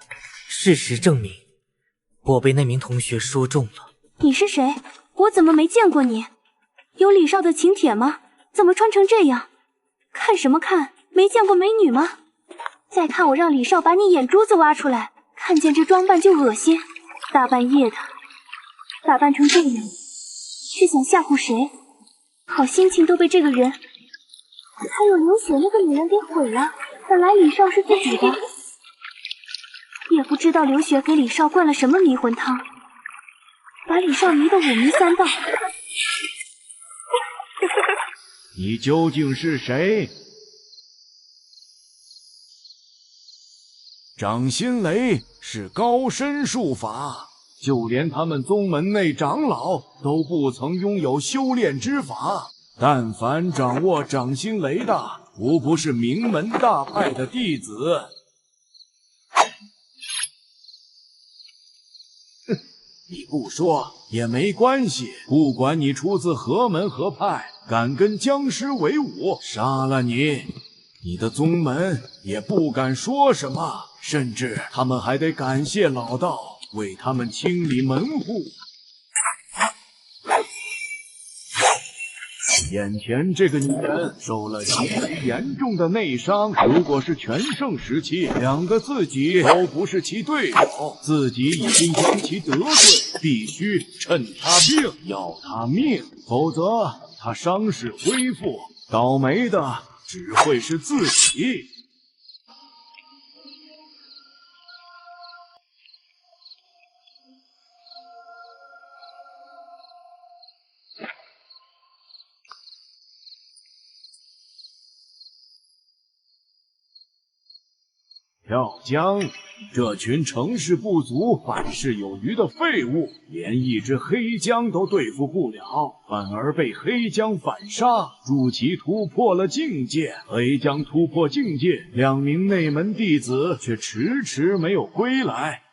事实证明，我被那名同学说中了。你是谁？我怎么没见过你？有李少的请帖吗？怎么穿成这样？看什么看？没见过美女吗？再看我让李少把你眼珠子挖出来，看见这装扮就恶心。大半夜的，打扮成这样，是想吓唬谁？好心情都被这个人，还有刘雪那个女人给毁了。本来李少是自己的，也不知道刘雪给李少灌了什么迷魂汤，把李少迷得五迷三道。你究竟是谁？掌心雷是高深术法，就连他们宗门内长老都不曾拥有修炼之法。但凡掌握掌心雷的，无不是名门大派的弟子。你不说也没关系，不管你出自何门何派，敢跟僵尸为伍，杀了你，你的宗门也不敢说什么。甚至他们还得感谢老道为他们清理门户。眼前这个女人受了极其严重的内伤，如果是全盛时期，2个自己都不是其对手，自己已经将其得罪，必须趁她病要她命，否则她伤势恢复，倒霉的只会是自己。跳江，这群成事不足、办事有余的废物，连一只黑江都对付不了，反而被黑江反杀，助其突破了境界。黑江突破境界，2名内门弟子却迟迟没有归来。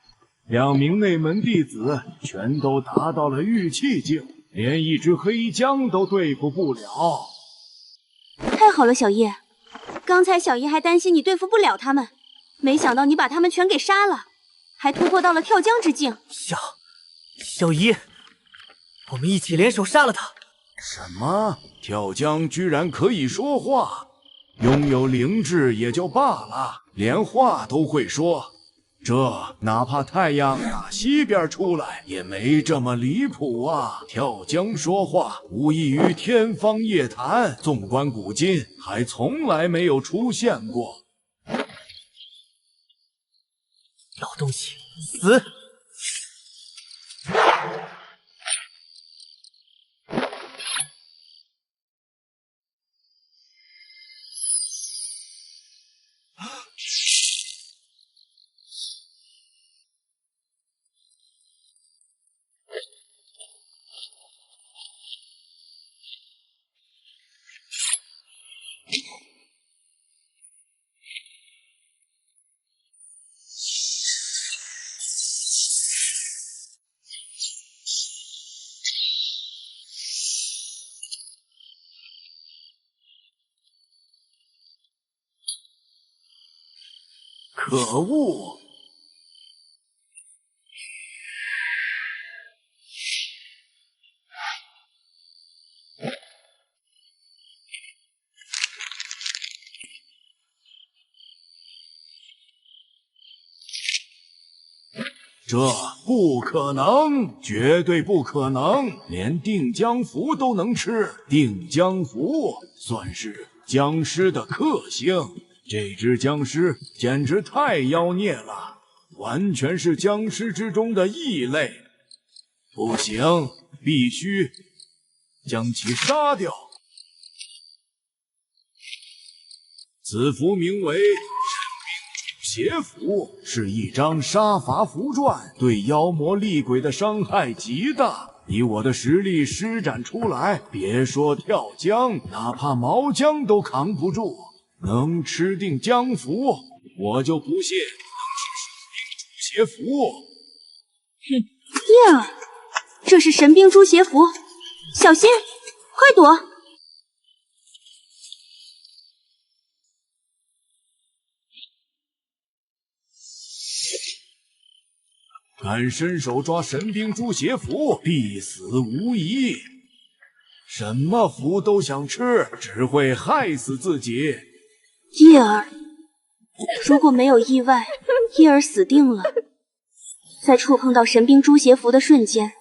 2名内门弟子全都达到了玉气境，连一只黑江都对付不了。太好了，小叶，刚才小叶还担心你对付不了他们。没想到你把他们全给杀了，还突破到了跳江之境。小姨，我们一起联手杀了他。什么？跳江居然可以说话？拥有灵智也就罢了，连话都会说。这哪怕太阳打西边出来，也没这么离谱啊！跳江说话无异于天方夜谭，纵观古今，还从来没有出现过。老东西，死！可恶！这不可能，绝对不可能！连定江符都能吃，定江符算是僵尸的克星。这只僵尸简直太妖孽了，完全是僵尸之中的异类。不行，必须将其杀掉。此符名为邪符，是一张杀伐符传，对妖魔厉鬼的伤害极大。以我的实力施展出来，别说跳江，哪怕毛江都扛不住。能吃定江符，我就不信能吃神兵诛邪符。叶儿，这是神兵诛邪符，小心，快躲！敢伸手抓神兵诛邪符，必死无疑。什么符都想吃，只会害死自己。叶儿，如果没有意外，叶儿死定了。在触碰到神兵诛邪符的瞬间，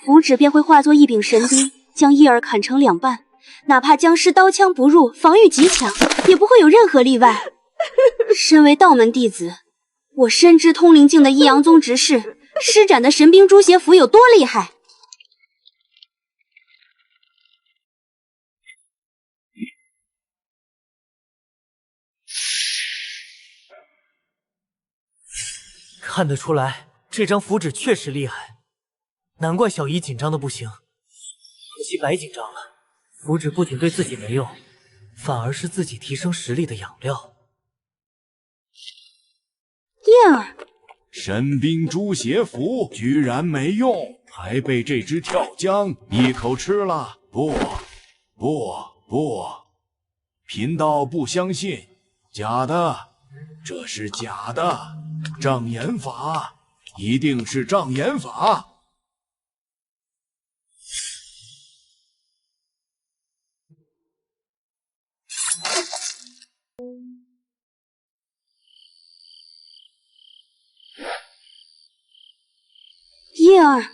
符纸便会化作一柄神兵，将叶儿砍成两半。哪怕僵尸刀枪不入，防御极强，也不会有任何例外。身为道门弟子，我深知通灵境的一阳宗执事施展的神兵诛邪符有多厉害。看得出来，这张符纸确实厉害，难怪小姨紧张的不行。可惜白紧张了，符纸不仅对自己没用，反而是自己提升实力的养料。叶儿，神兵诛邪符居然没用，还被这只跳江一口吃了。不，贫道不相信，假的，这是假的。障眼法，一定是障眼法。叶儿，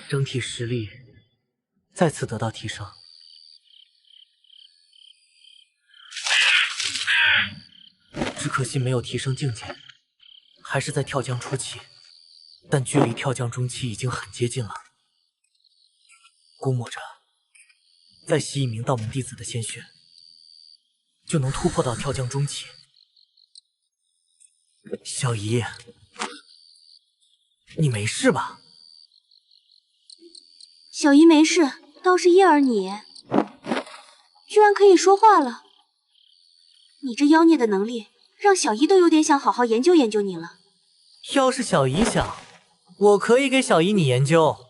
整体实力再次得到提升。只可惜没有提升境界，还是在跳江初期，但距离跳江中期已经很接近了。估摸着，再吸一名道门弟子的鲜血，就能突破到跳江中期。小姨，你没事吧？小姨没事，倒是叶儿你，居然可以说话了。你这妖孽的能力，让小姨都有点想好好研究研究你了。要是小姨想，我可以给小姨你研究。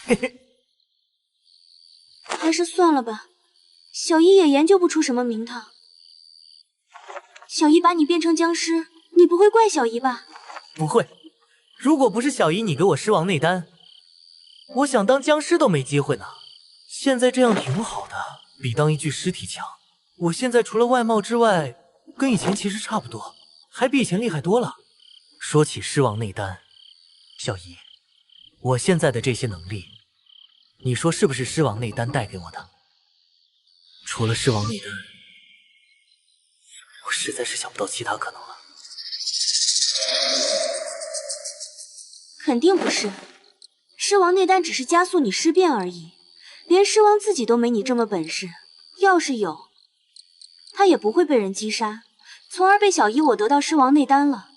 嘿嘿，还是算了吧，小姨也研究不出什么名堂。小姨把你变成僵尸，你不会怪小姨吧？不会，如果不是小姨你给我狮王内丹，我想当僵尸都没机会呢。现在这样挺好的，比当一具尸体强。我现在除了外貌之外，跟以前其实差不多，还比以前厉害多了。说起狮王内丹，小姨，我现在的这些能力，你说是不是狮王内丹带给我的？除了狮王内丹，我实在是想不到其他可能了。肯定不是，狮王内丹只是加速你尸变而已，连狮王自己都没你这么本事。要是有，他也不会被人击杀，从而被小姨我得到狮王内丹了。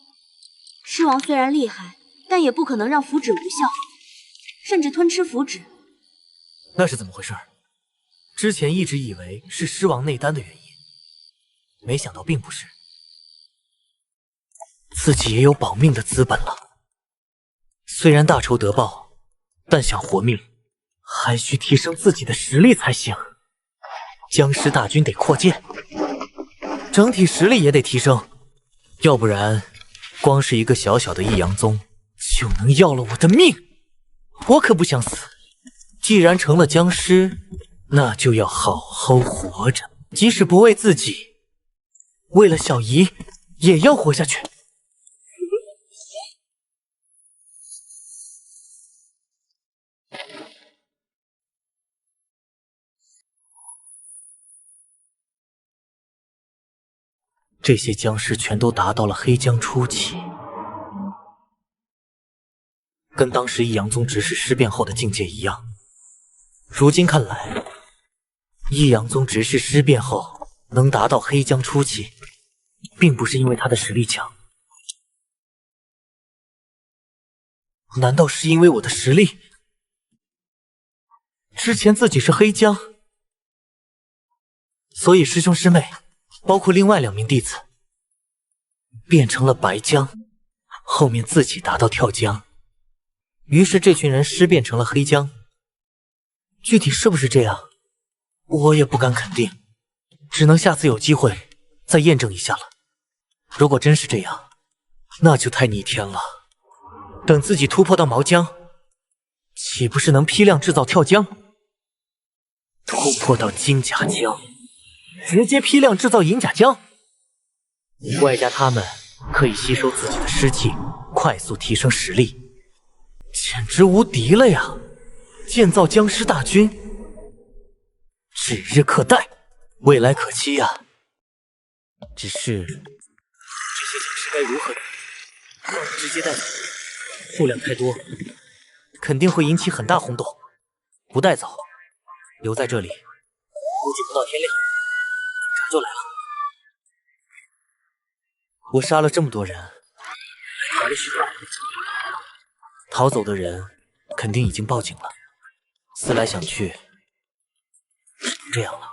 狮王虽然厉害，但也不可能让符纸无效，甚至吞吃符纸。那是怎么回事？之前一直以为是狮王内丹的原因，没想到并不是。自己也有保命的资本了。虽然大仇得报，但想活命，还需提升自己的实力才行。僵尸大军得扩建，整体实力也得提升，要不然光是一个小小的异阳宗就能要了我的命。我可不想死，既然成了僵尸，那就要好好活着，即使不为自己，为了小姨也要活下去。这些僵尸全都达到了黑僵初期，跟当时异阳宗执事尸变后的境界一样。如今看来，异阳宗执事尸变后能达到黑僵初期，并不是因为他的实力强，难道是因为我的实力？之前自己是黑僵，所以师兄师妹包括另外2名弟子变成了白僵，后面自己达到跳僵，于是这群人尸变成了黑僵。具体是不是这样，我也不敢肯定，只能下次有机会再验证一下了。如果真是这样，那就太逆天了。等自己突破到毛僵，岂不是能批量制造跳僵？突破到金甲僵，直接批量制造银甲僵，外加他们可以吸收自己的尸气，快速提升实力，简直无敌了呀！建造僵尸大军，指日可待，未来可期呀！只是这些僵尸该如何处理？直接带走，数量太多，肯定会引起很大轰动。不带走，留在这里，估计不到天亮，警察就来了。我杀了这么多人，还是逃走的人肯定已经报警了。思来想去，只能这样了。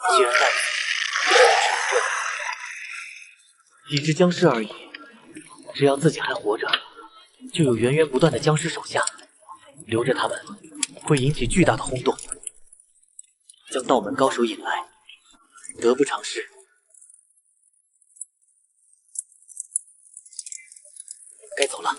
既然带走，几只僵尸而已，只要自己还活着，就有源源不断的僵尸手下，留着他们会引起巨大的轰动，将道门高手引来，得不偿失。该走了。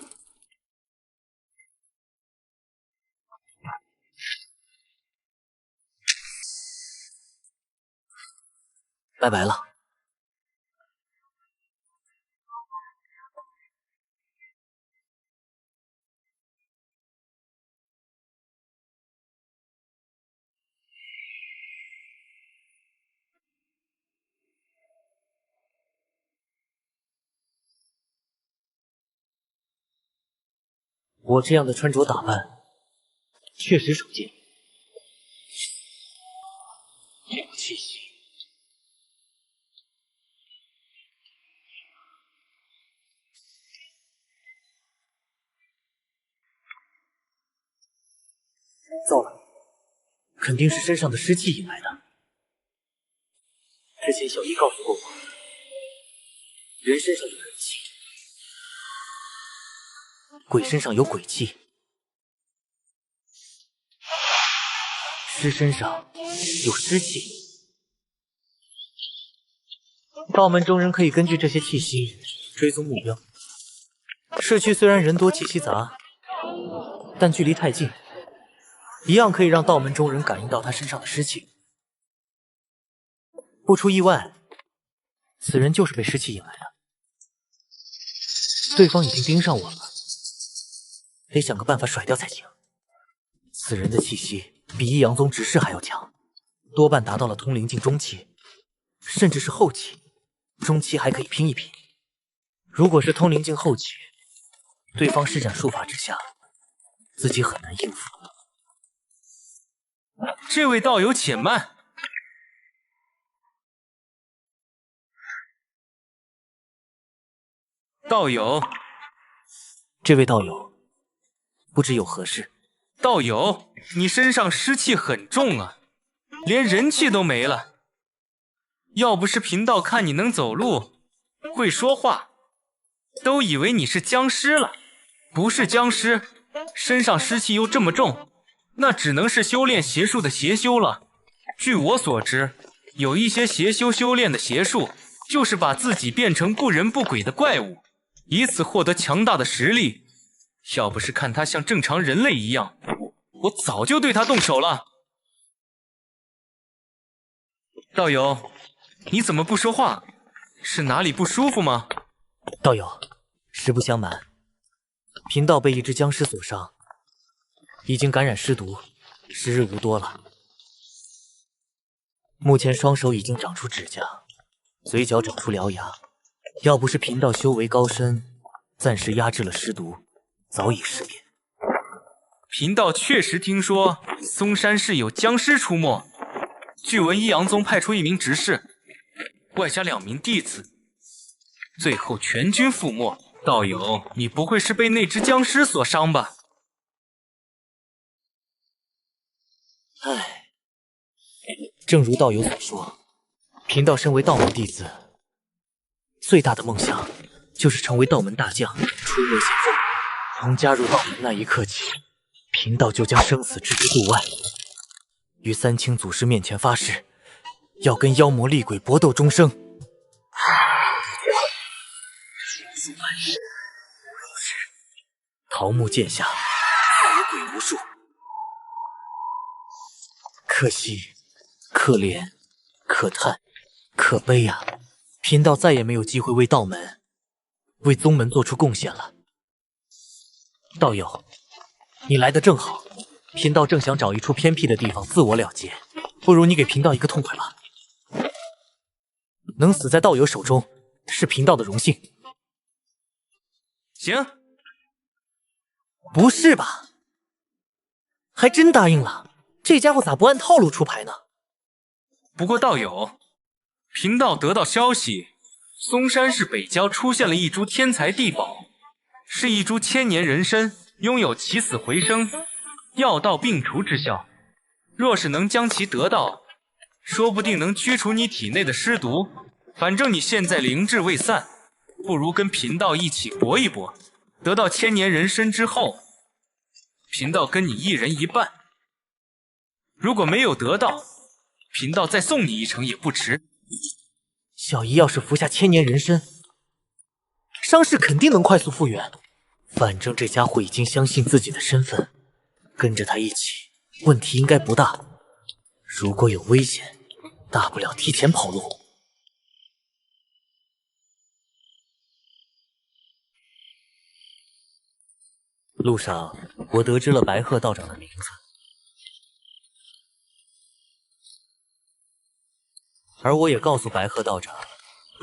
拜拜了。我这样的穿着打扮，确实少见。这股气息，糟了，肯定是身上的湿气引来的。之前小姨告诉过我，人身上有人气，鬼身上有鬼气，尸身上有尸气。道门中人可以根据这些气息追踪目标。市区虽然人多气息杂，但距离太近，一样可以让道门中人感应到他身上的尸气。不出意外，此人就是被尸气引来的。对方已经盯上我了，得想个办法甩掉才行。此人的气息比一阳宗执事还要强，多半达到了通灵境中期，甚至是后期。中期还可以拼一拼。如果是通灵境后期，对方施展术法之下，自己很难应付。这位道友且慢。道友，这位道友，不知有何事？道友，你身上湿气很重啊，连人气都没了。要不是贫道看你能走路，会说话，都以为你是僵尸了。不是僵尸，身上湿气又这么重，那只能是修炼邪术的邪修了。据我所知，有一些邪修修炼的邪术，就是把自己变成不人不鬼的怪物，以此获得强大的实力。要不是看他像正常人类一样，我早就对他动手了。道友，你怎么不说话？是哪里不舒服吗？道友，实不相瞒，贫道被一只僵尸所伤，已经感染尸毒，时日无多了。目前双手已经长出指甲，嘴角长出獠牙。要不是贫道修为高深，暂时压制了尸毒，早已尸变。贫道确实听说嵩山市有僵尸出没，据闻一阳宗派出1名执事，外加2名弟子，最后全军覆没。道友，你不会是被那只僵尸所伤吧？唉，正如道友所说，贫道身为道门弟子，最大的梦想就是成为道门大将，出没险峰。从加入道门那一刻起，贫道就将生死置之度外，于三清祖师面前发誓，要跟妖魔厉鬼搏斗终生。桃木剑下，死鬼无数。可惜，可怜，可叹，可悲呀！贫道再也没有机会为道门、为宗门做出贡献了。道友，你来得正好，贫道正想找一处偏僻的地方自我了结，不如你给贫道一个痛快吧。能死在道友手中，是贫道的荣幸。行。不是吧？还真答应了？这家伙咋不按套路出牌呢？不过道友，贫道得到消息，嵩山市北郊出现了一株天才地宝，是一株千年人参，拥有起死回生、药到病除之效。若是能将其得到，说不定能驱除你体内的尸毒。反正你现在灵智未散，不如跟贫道一起搏一搏。得到千年人参之后，贫道跟你1人1半。如果没有得到，贫道再送你一程也不迟。小姨要是服下千年人参，伤势肯定能快速复原。反正这家伙已经相信自己的身份，跟着他一起，问题应该不大。如果有危险，大不了提前跑路。路上，我得知了白鹤道长的名字，而我也告诉白鹤道长，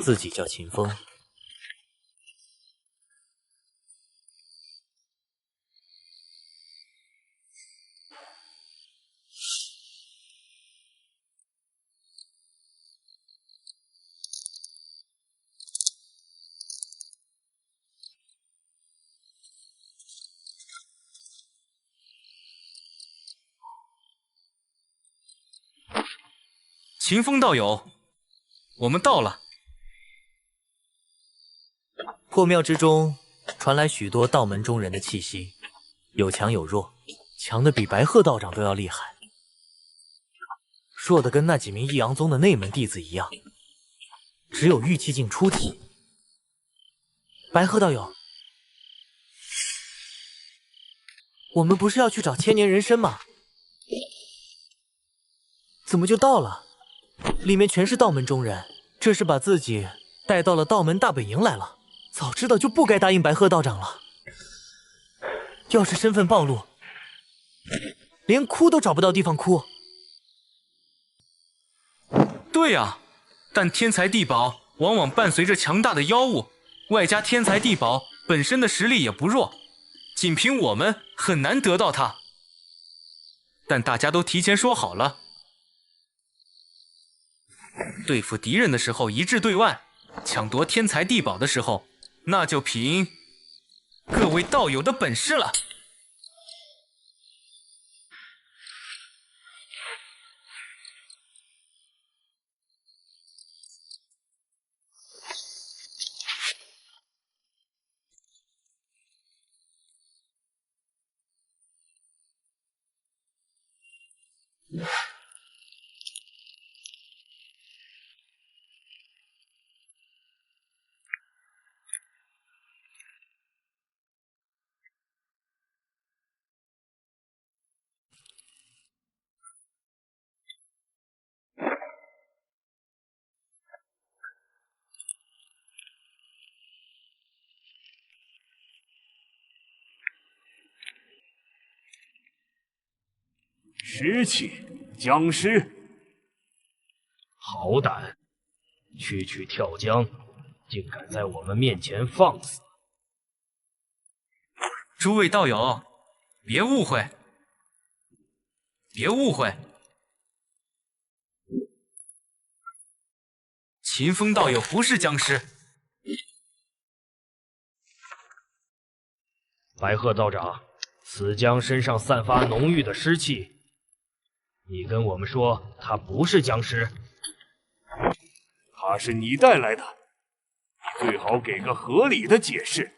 自己叫秦风。秦风道友，我们到了。破庙之中传来许多道门中人的气息，有强有弱，强的比白鹤道长都要厉害，弱的跟那几名异阳宗的内门弟子一样，只有玉气境初体。白鹤道友，我们不是要去找千年人参吗？怎么就到了？里面全是道门中人，这是把自己带到了道门大本营来了。早知道就不该答应白鹤道长了。要是身份暴露，连哭都找不到地方哭。对啊，但天才地宝往往伴随着强大的妖物，外加天才地宝本身的实力也不弱，仅凭我们很难得到它。但大家都提前说好了，对付敌人的时候一致对外，抢夺天才地宝的时候，那就凭各位道友的本事了。石器，僵尸，好胆！区区跳江，竟敢在我们面前放肆！诸位道友，别误会，别误会，秦风道友不是僵尸。白鹤道长，此江身上散发浓郁的尸气，你跟我们说他不是僵尸？他是你带来的，你最好给个合理的解释。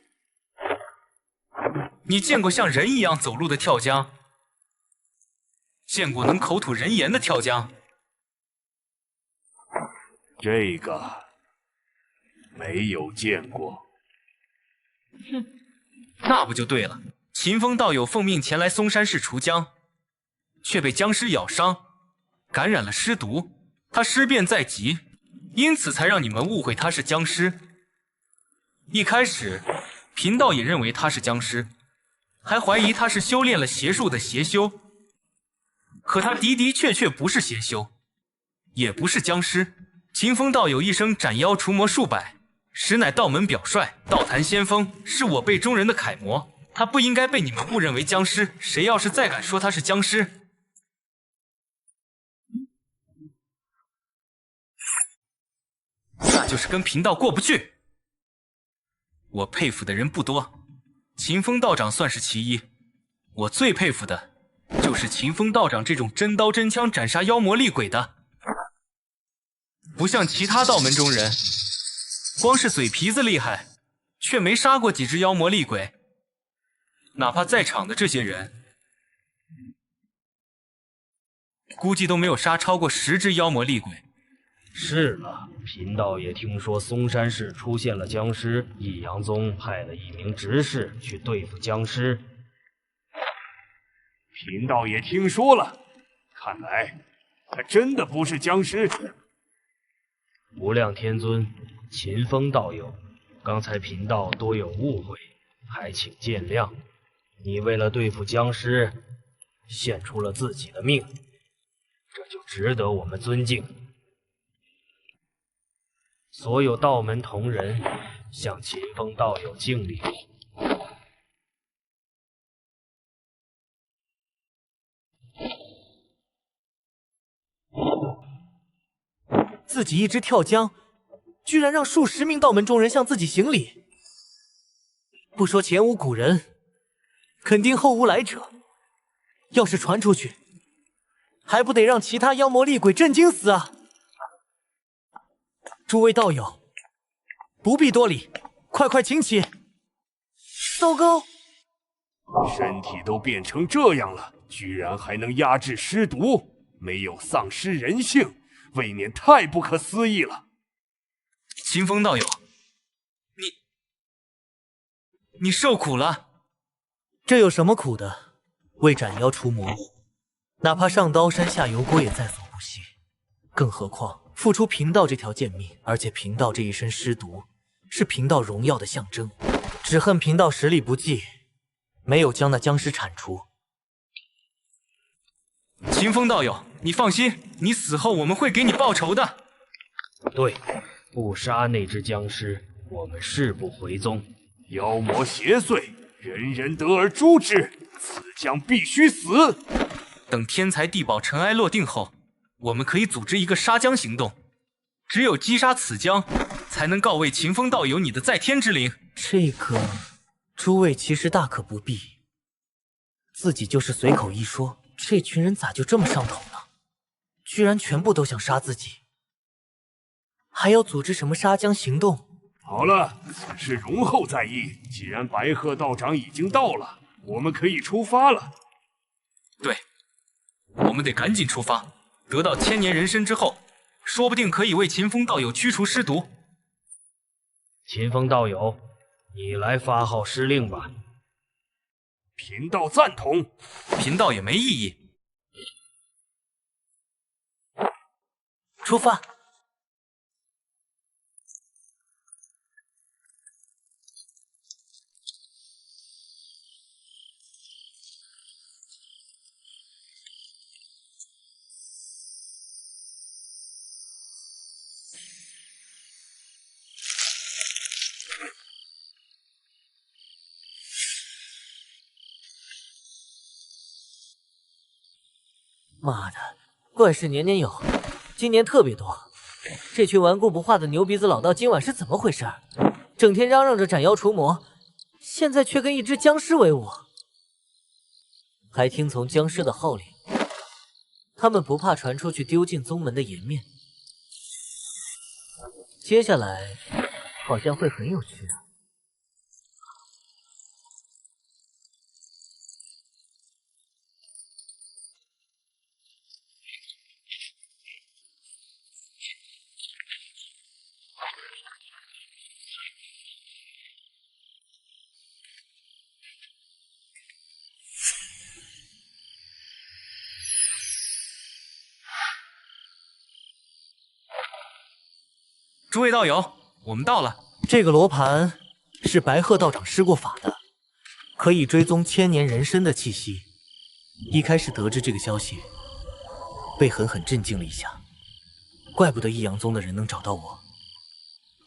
你见过像人一样走路的跳江？见过能口吐人言的跳江？这个没有见过。哼，那不就对了。秦风道友奉命前来嵩山市除僵，却被僵尸咬伤，感染了尸毒，他尸变在即，因此才让你们误会他是僵尸。一开始，贫道也认为他是僵尸，还怀疑他是修炼了邪术的邪修。可他的的确确不是邪修，也不是僵尸。秦风道友一生斩妖除魔数百，实乃道门表率，道坛先锋，是我辈中人的楷模。他不应该被你们误认为僵尸。谁要是再敢说他是僵尸，那就是跟贫道过不去。我佩服的人不多，秦风道长算是其一。我最佩服的就是秦风道长这种真刀真枪斩杀妖魔厉鬼的，不像其他道门中人，光是嘴皮子厉害，却没杀过几只妖魔厉鬼。哪怕在场的这些人，估计都没有杀超过10只妖魔厉鬼。是了，贫道也听说嵩山市出现了僵尸，异阳宗派了一名执事去对付僵尸。贫道也听说了，看来他真的不是僵尸。无量天尊，秦风道友，刚才贫道多有误会，还请见谅。你为了对付僵尸，献出了自己的命，这就值得我们尊敬。所有道门同仁向秦风道友敬礼。自己一直跳江，居然让数10名道门中人向自己行礼。不说前无古人，肯定后无来者。要是传出去，还不得让其他妖魔厉鬼震惊死啊！诸位道友，不必多礼，快快请起。糟糕！身体都变成这样了，居然还能压制尸毒，没有丧失人性，未免太不可思议了。秦风道友，你受苦了。这有什么苦的？为斩妖除魔，哪怕上刀山下油锅也在所不惜。更何况付出贫道这条贱命，而且贫道这一身尸毒是贫道荣耀的象征。只恨贫道实力不济，没有将那僵尸铲除。秦风道友，你放心，你死后我们会给你报仇的。对，不杀那只僵尸，我们誓不回宗。妖魔邪祟，人人得而诛之，此将必须死。等天才地宝尘埃落定后，我们可以组织一个杀僵行动，只有击杀此僵，才能告慰秦风道友你的在天之灵。这个，诸位其实大可不必，自己就是随口一说，这群人咋就这么上头呢？居然全部都想杀自己，还要组织什么杀僵行动？好了，此事容后再议。既然白鹤道长已经到了，我们可以出发了。对，我们得赶紧出发。得到千年人参之后，说不定可以为秦风道友驱除尸毒。秦风道友，你来发号施令吧。贫道赞同。贫道也没异议。出发。妈的，怪事年年有，今年特别多。这群顽固不化的牛鼻子老道今晚是怎么回事？整天嚷嚷着斩妖除魔，现在却跟一只僵尸为伍，还听从僵尸的号令。他们不怕传出去丢尽宗门的颜面。接下来好像会很有趣啊。诸位道友，我们到了。这个罗盘是白鹤道长施过法的，可以追踪千年人参的气息。一开始得知这个消息，被狠狠震惊了一下。怪不得益阳宗的人能找到我。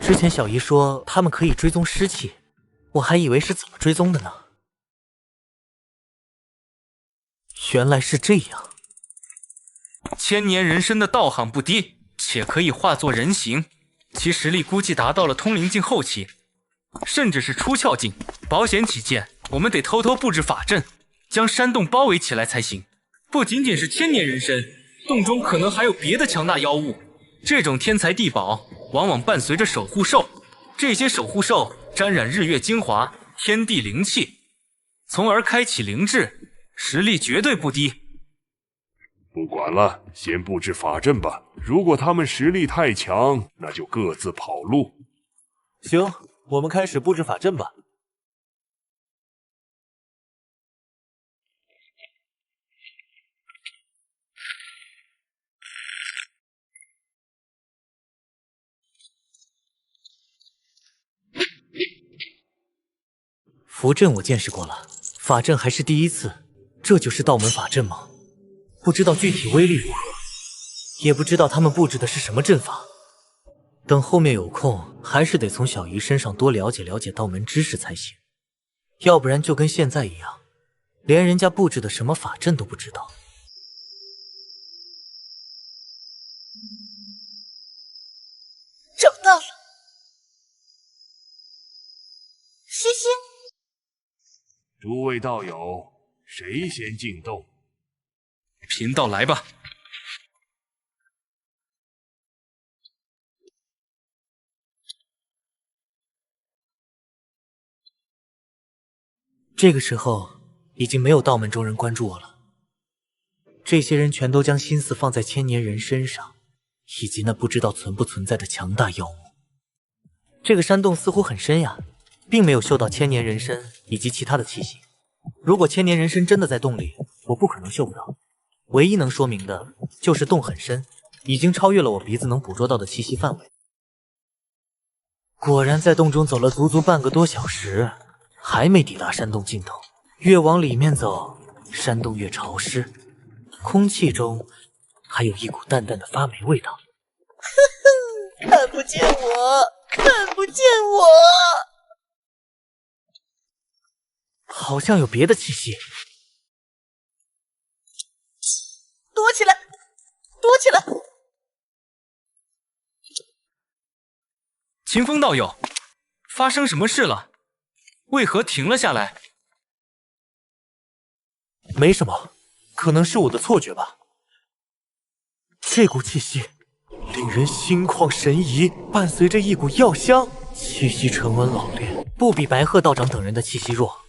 之前小姨说他们可以追踪尸气，我还以为是怎么追踪的呢。原来是这样。千年人参的道行不低，且可以化作人形。其实力估计达到了通灵境后期，甚至是出窍境。保险起见，我们得偷偷布置法阵，将山洞包围起来才行。不仅仅是千年人参，洞中可能还有别的强大妖物。这种天才地宝往往伴随着守护兽，这些守护兽沾染日月精华、天地灵气，从而开启灵智，实力绝对不低。不管了，先布置法阵吧。如果他们实力太强，那就各自跑路。行，我们开始布置法阵吧。符阵我见识过了，法阵还是第一次。这就是道门法阵吗？不知道具体威力如何，也不知道他们布置的是什么阵法。等后面有空，还是得从小姨身上多了解了解道门知识才行，要不然就跟现在一样，连人家布置的什么法阵都不知道。找到了，西西。诸位道友，谁先进洞？贫道来吧。这个时候，已经没有道门中人关注我了。这些人全都将心思放在千年人身上，以及那不知道存不存在的强大妖物。这个山洞似乎很深呀，并没有嗅到千年人参以及其他的气息。如果千年人参真的在洞里，我不可能嗅不到。唯一能说明的就是洞很深，已经超越了我鼻子能捕捉到的气息范围。果然在洞中走了足足半个多小时，还没抵达山洞尽头。越往里面走，山洞越潮湿，空气中还有一股淡淡的发霉味道。看不见我，看不见我！好像有别的气息。躲起来，躲起来！秦风道友，发生什么事了？为何停了下来？没什么，可能是我的错觉吧。这股气息令人心旷神怡，伴随着一股药香，气息沉稳老练，不比白鹤道长等人的气息弱。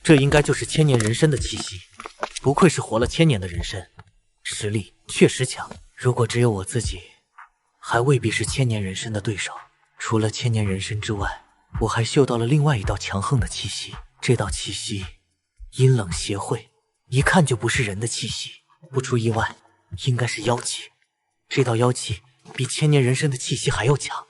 这应该就是千年人参的气息，不愧是活了千年的人参，实力确实强。如果只有我自己，还未必是千年人参的对手。除了千年人参之外，我还嗅到了另外一道强横的气息。这道气息阴冷邪晦，一看就不是人的气息，不出意外，应该是妖气。这道妖气比千年人参的气息还要强，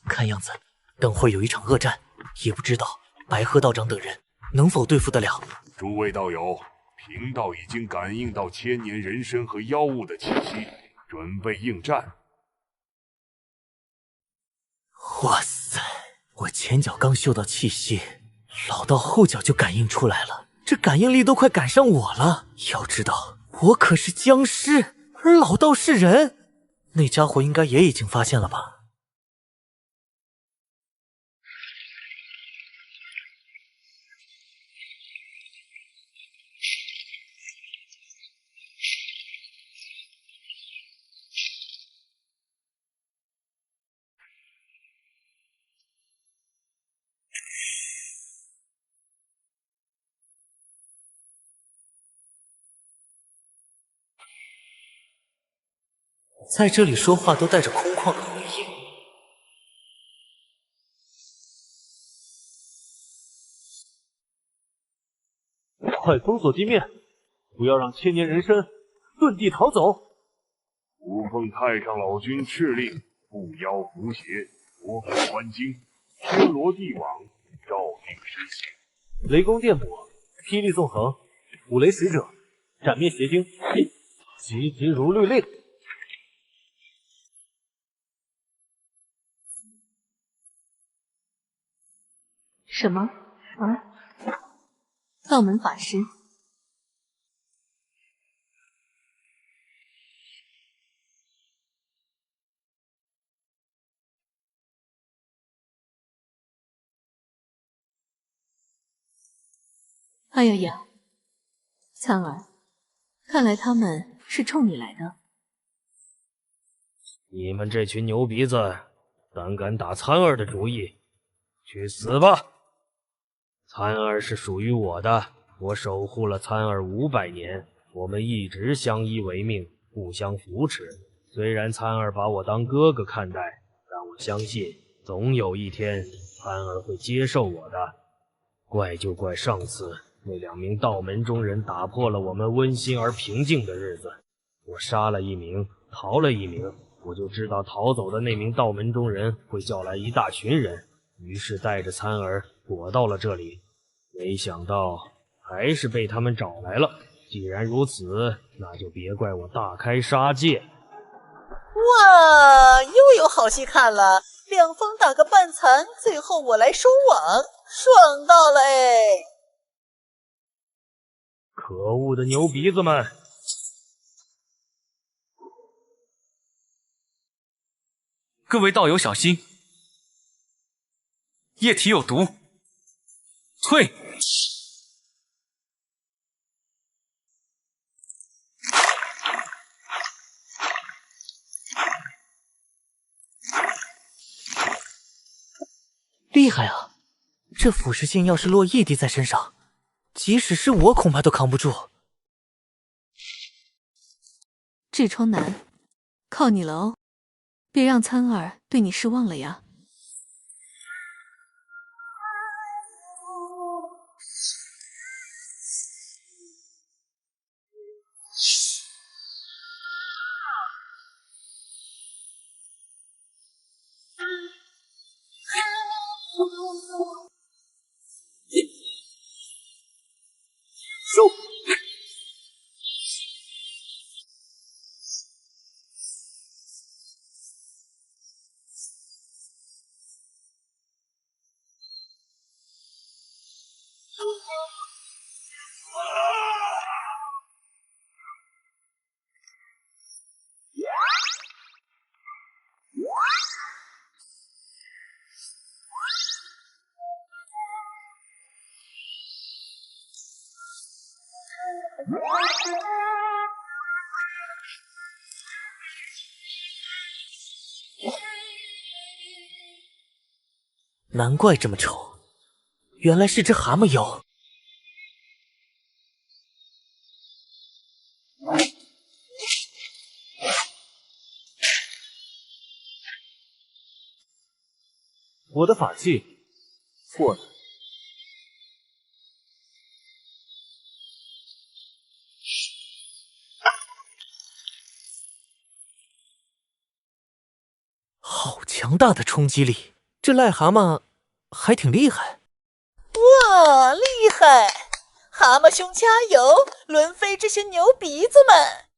看样子等会有一场恶战，也不知道白鹤道长等人能否对付得了。诸位道友，贫道已经感应到千年人参和妖物的气息，准备应战。哇塞，我前脚刚嗅到气息，老道后脚就感应出来了，这感应力都快赶上我了。要知道我可是僵尸，而老道是人，那家伙应该也已经发现了吧。在这里说话都带着空旷的回音。快封锁地面，不要让千年人参遁地逃走。吾奉太上老君敕令，不妖伏邪，夺海观经，天罗地网，照定施行。雷公电波，霹雳纵横，五雷使者，斩灭邪精，急急如律令。什么？道门法师。哎呀呀，苍儿，看来他们是冲你来的。你们这群牛鼻子，胆敢打参儿的主意，去死吧！参儿是属于我的，我守护了参儿500年，我们一直相依为命，互相扶持。虽然参儿把我当哥哥看待，但我相信总有一天参儿会接受我的。怪就怪上次那2名道门中人打破了我们温馨而平静的日子，我杀了1名，逃了1名，我就知道逃走的那名道门中人会叫来一大群人，于是带着参儿躲到了这里，没想到还是被他们找来了。既然如此，那就别怪我大开杀戒。哇，又有好戏看了，两方打个半残，最后我来收网，爽到了哎！可恶的牛鼻子们！各位道友小心，液体有毒，退！厉害啊！这腐蚀性要是落异地在身上，即使是我，恐怕都扛不住。痔疮男，靠你了哦，别让参儿对你失望了呀。收。难怪这么丑，原来是只蛤蟆油。我的法器错了。好强大的冲击力，这癞蛤蟆还挺厉害。哇，厉害！蛤蟆兄加油，轮飞这些牛鼻子们！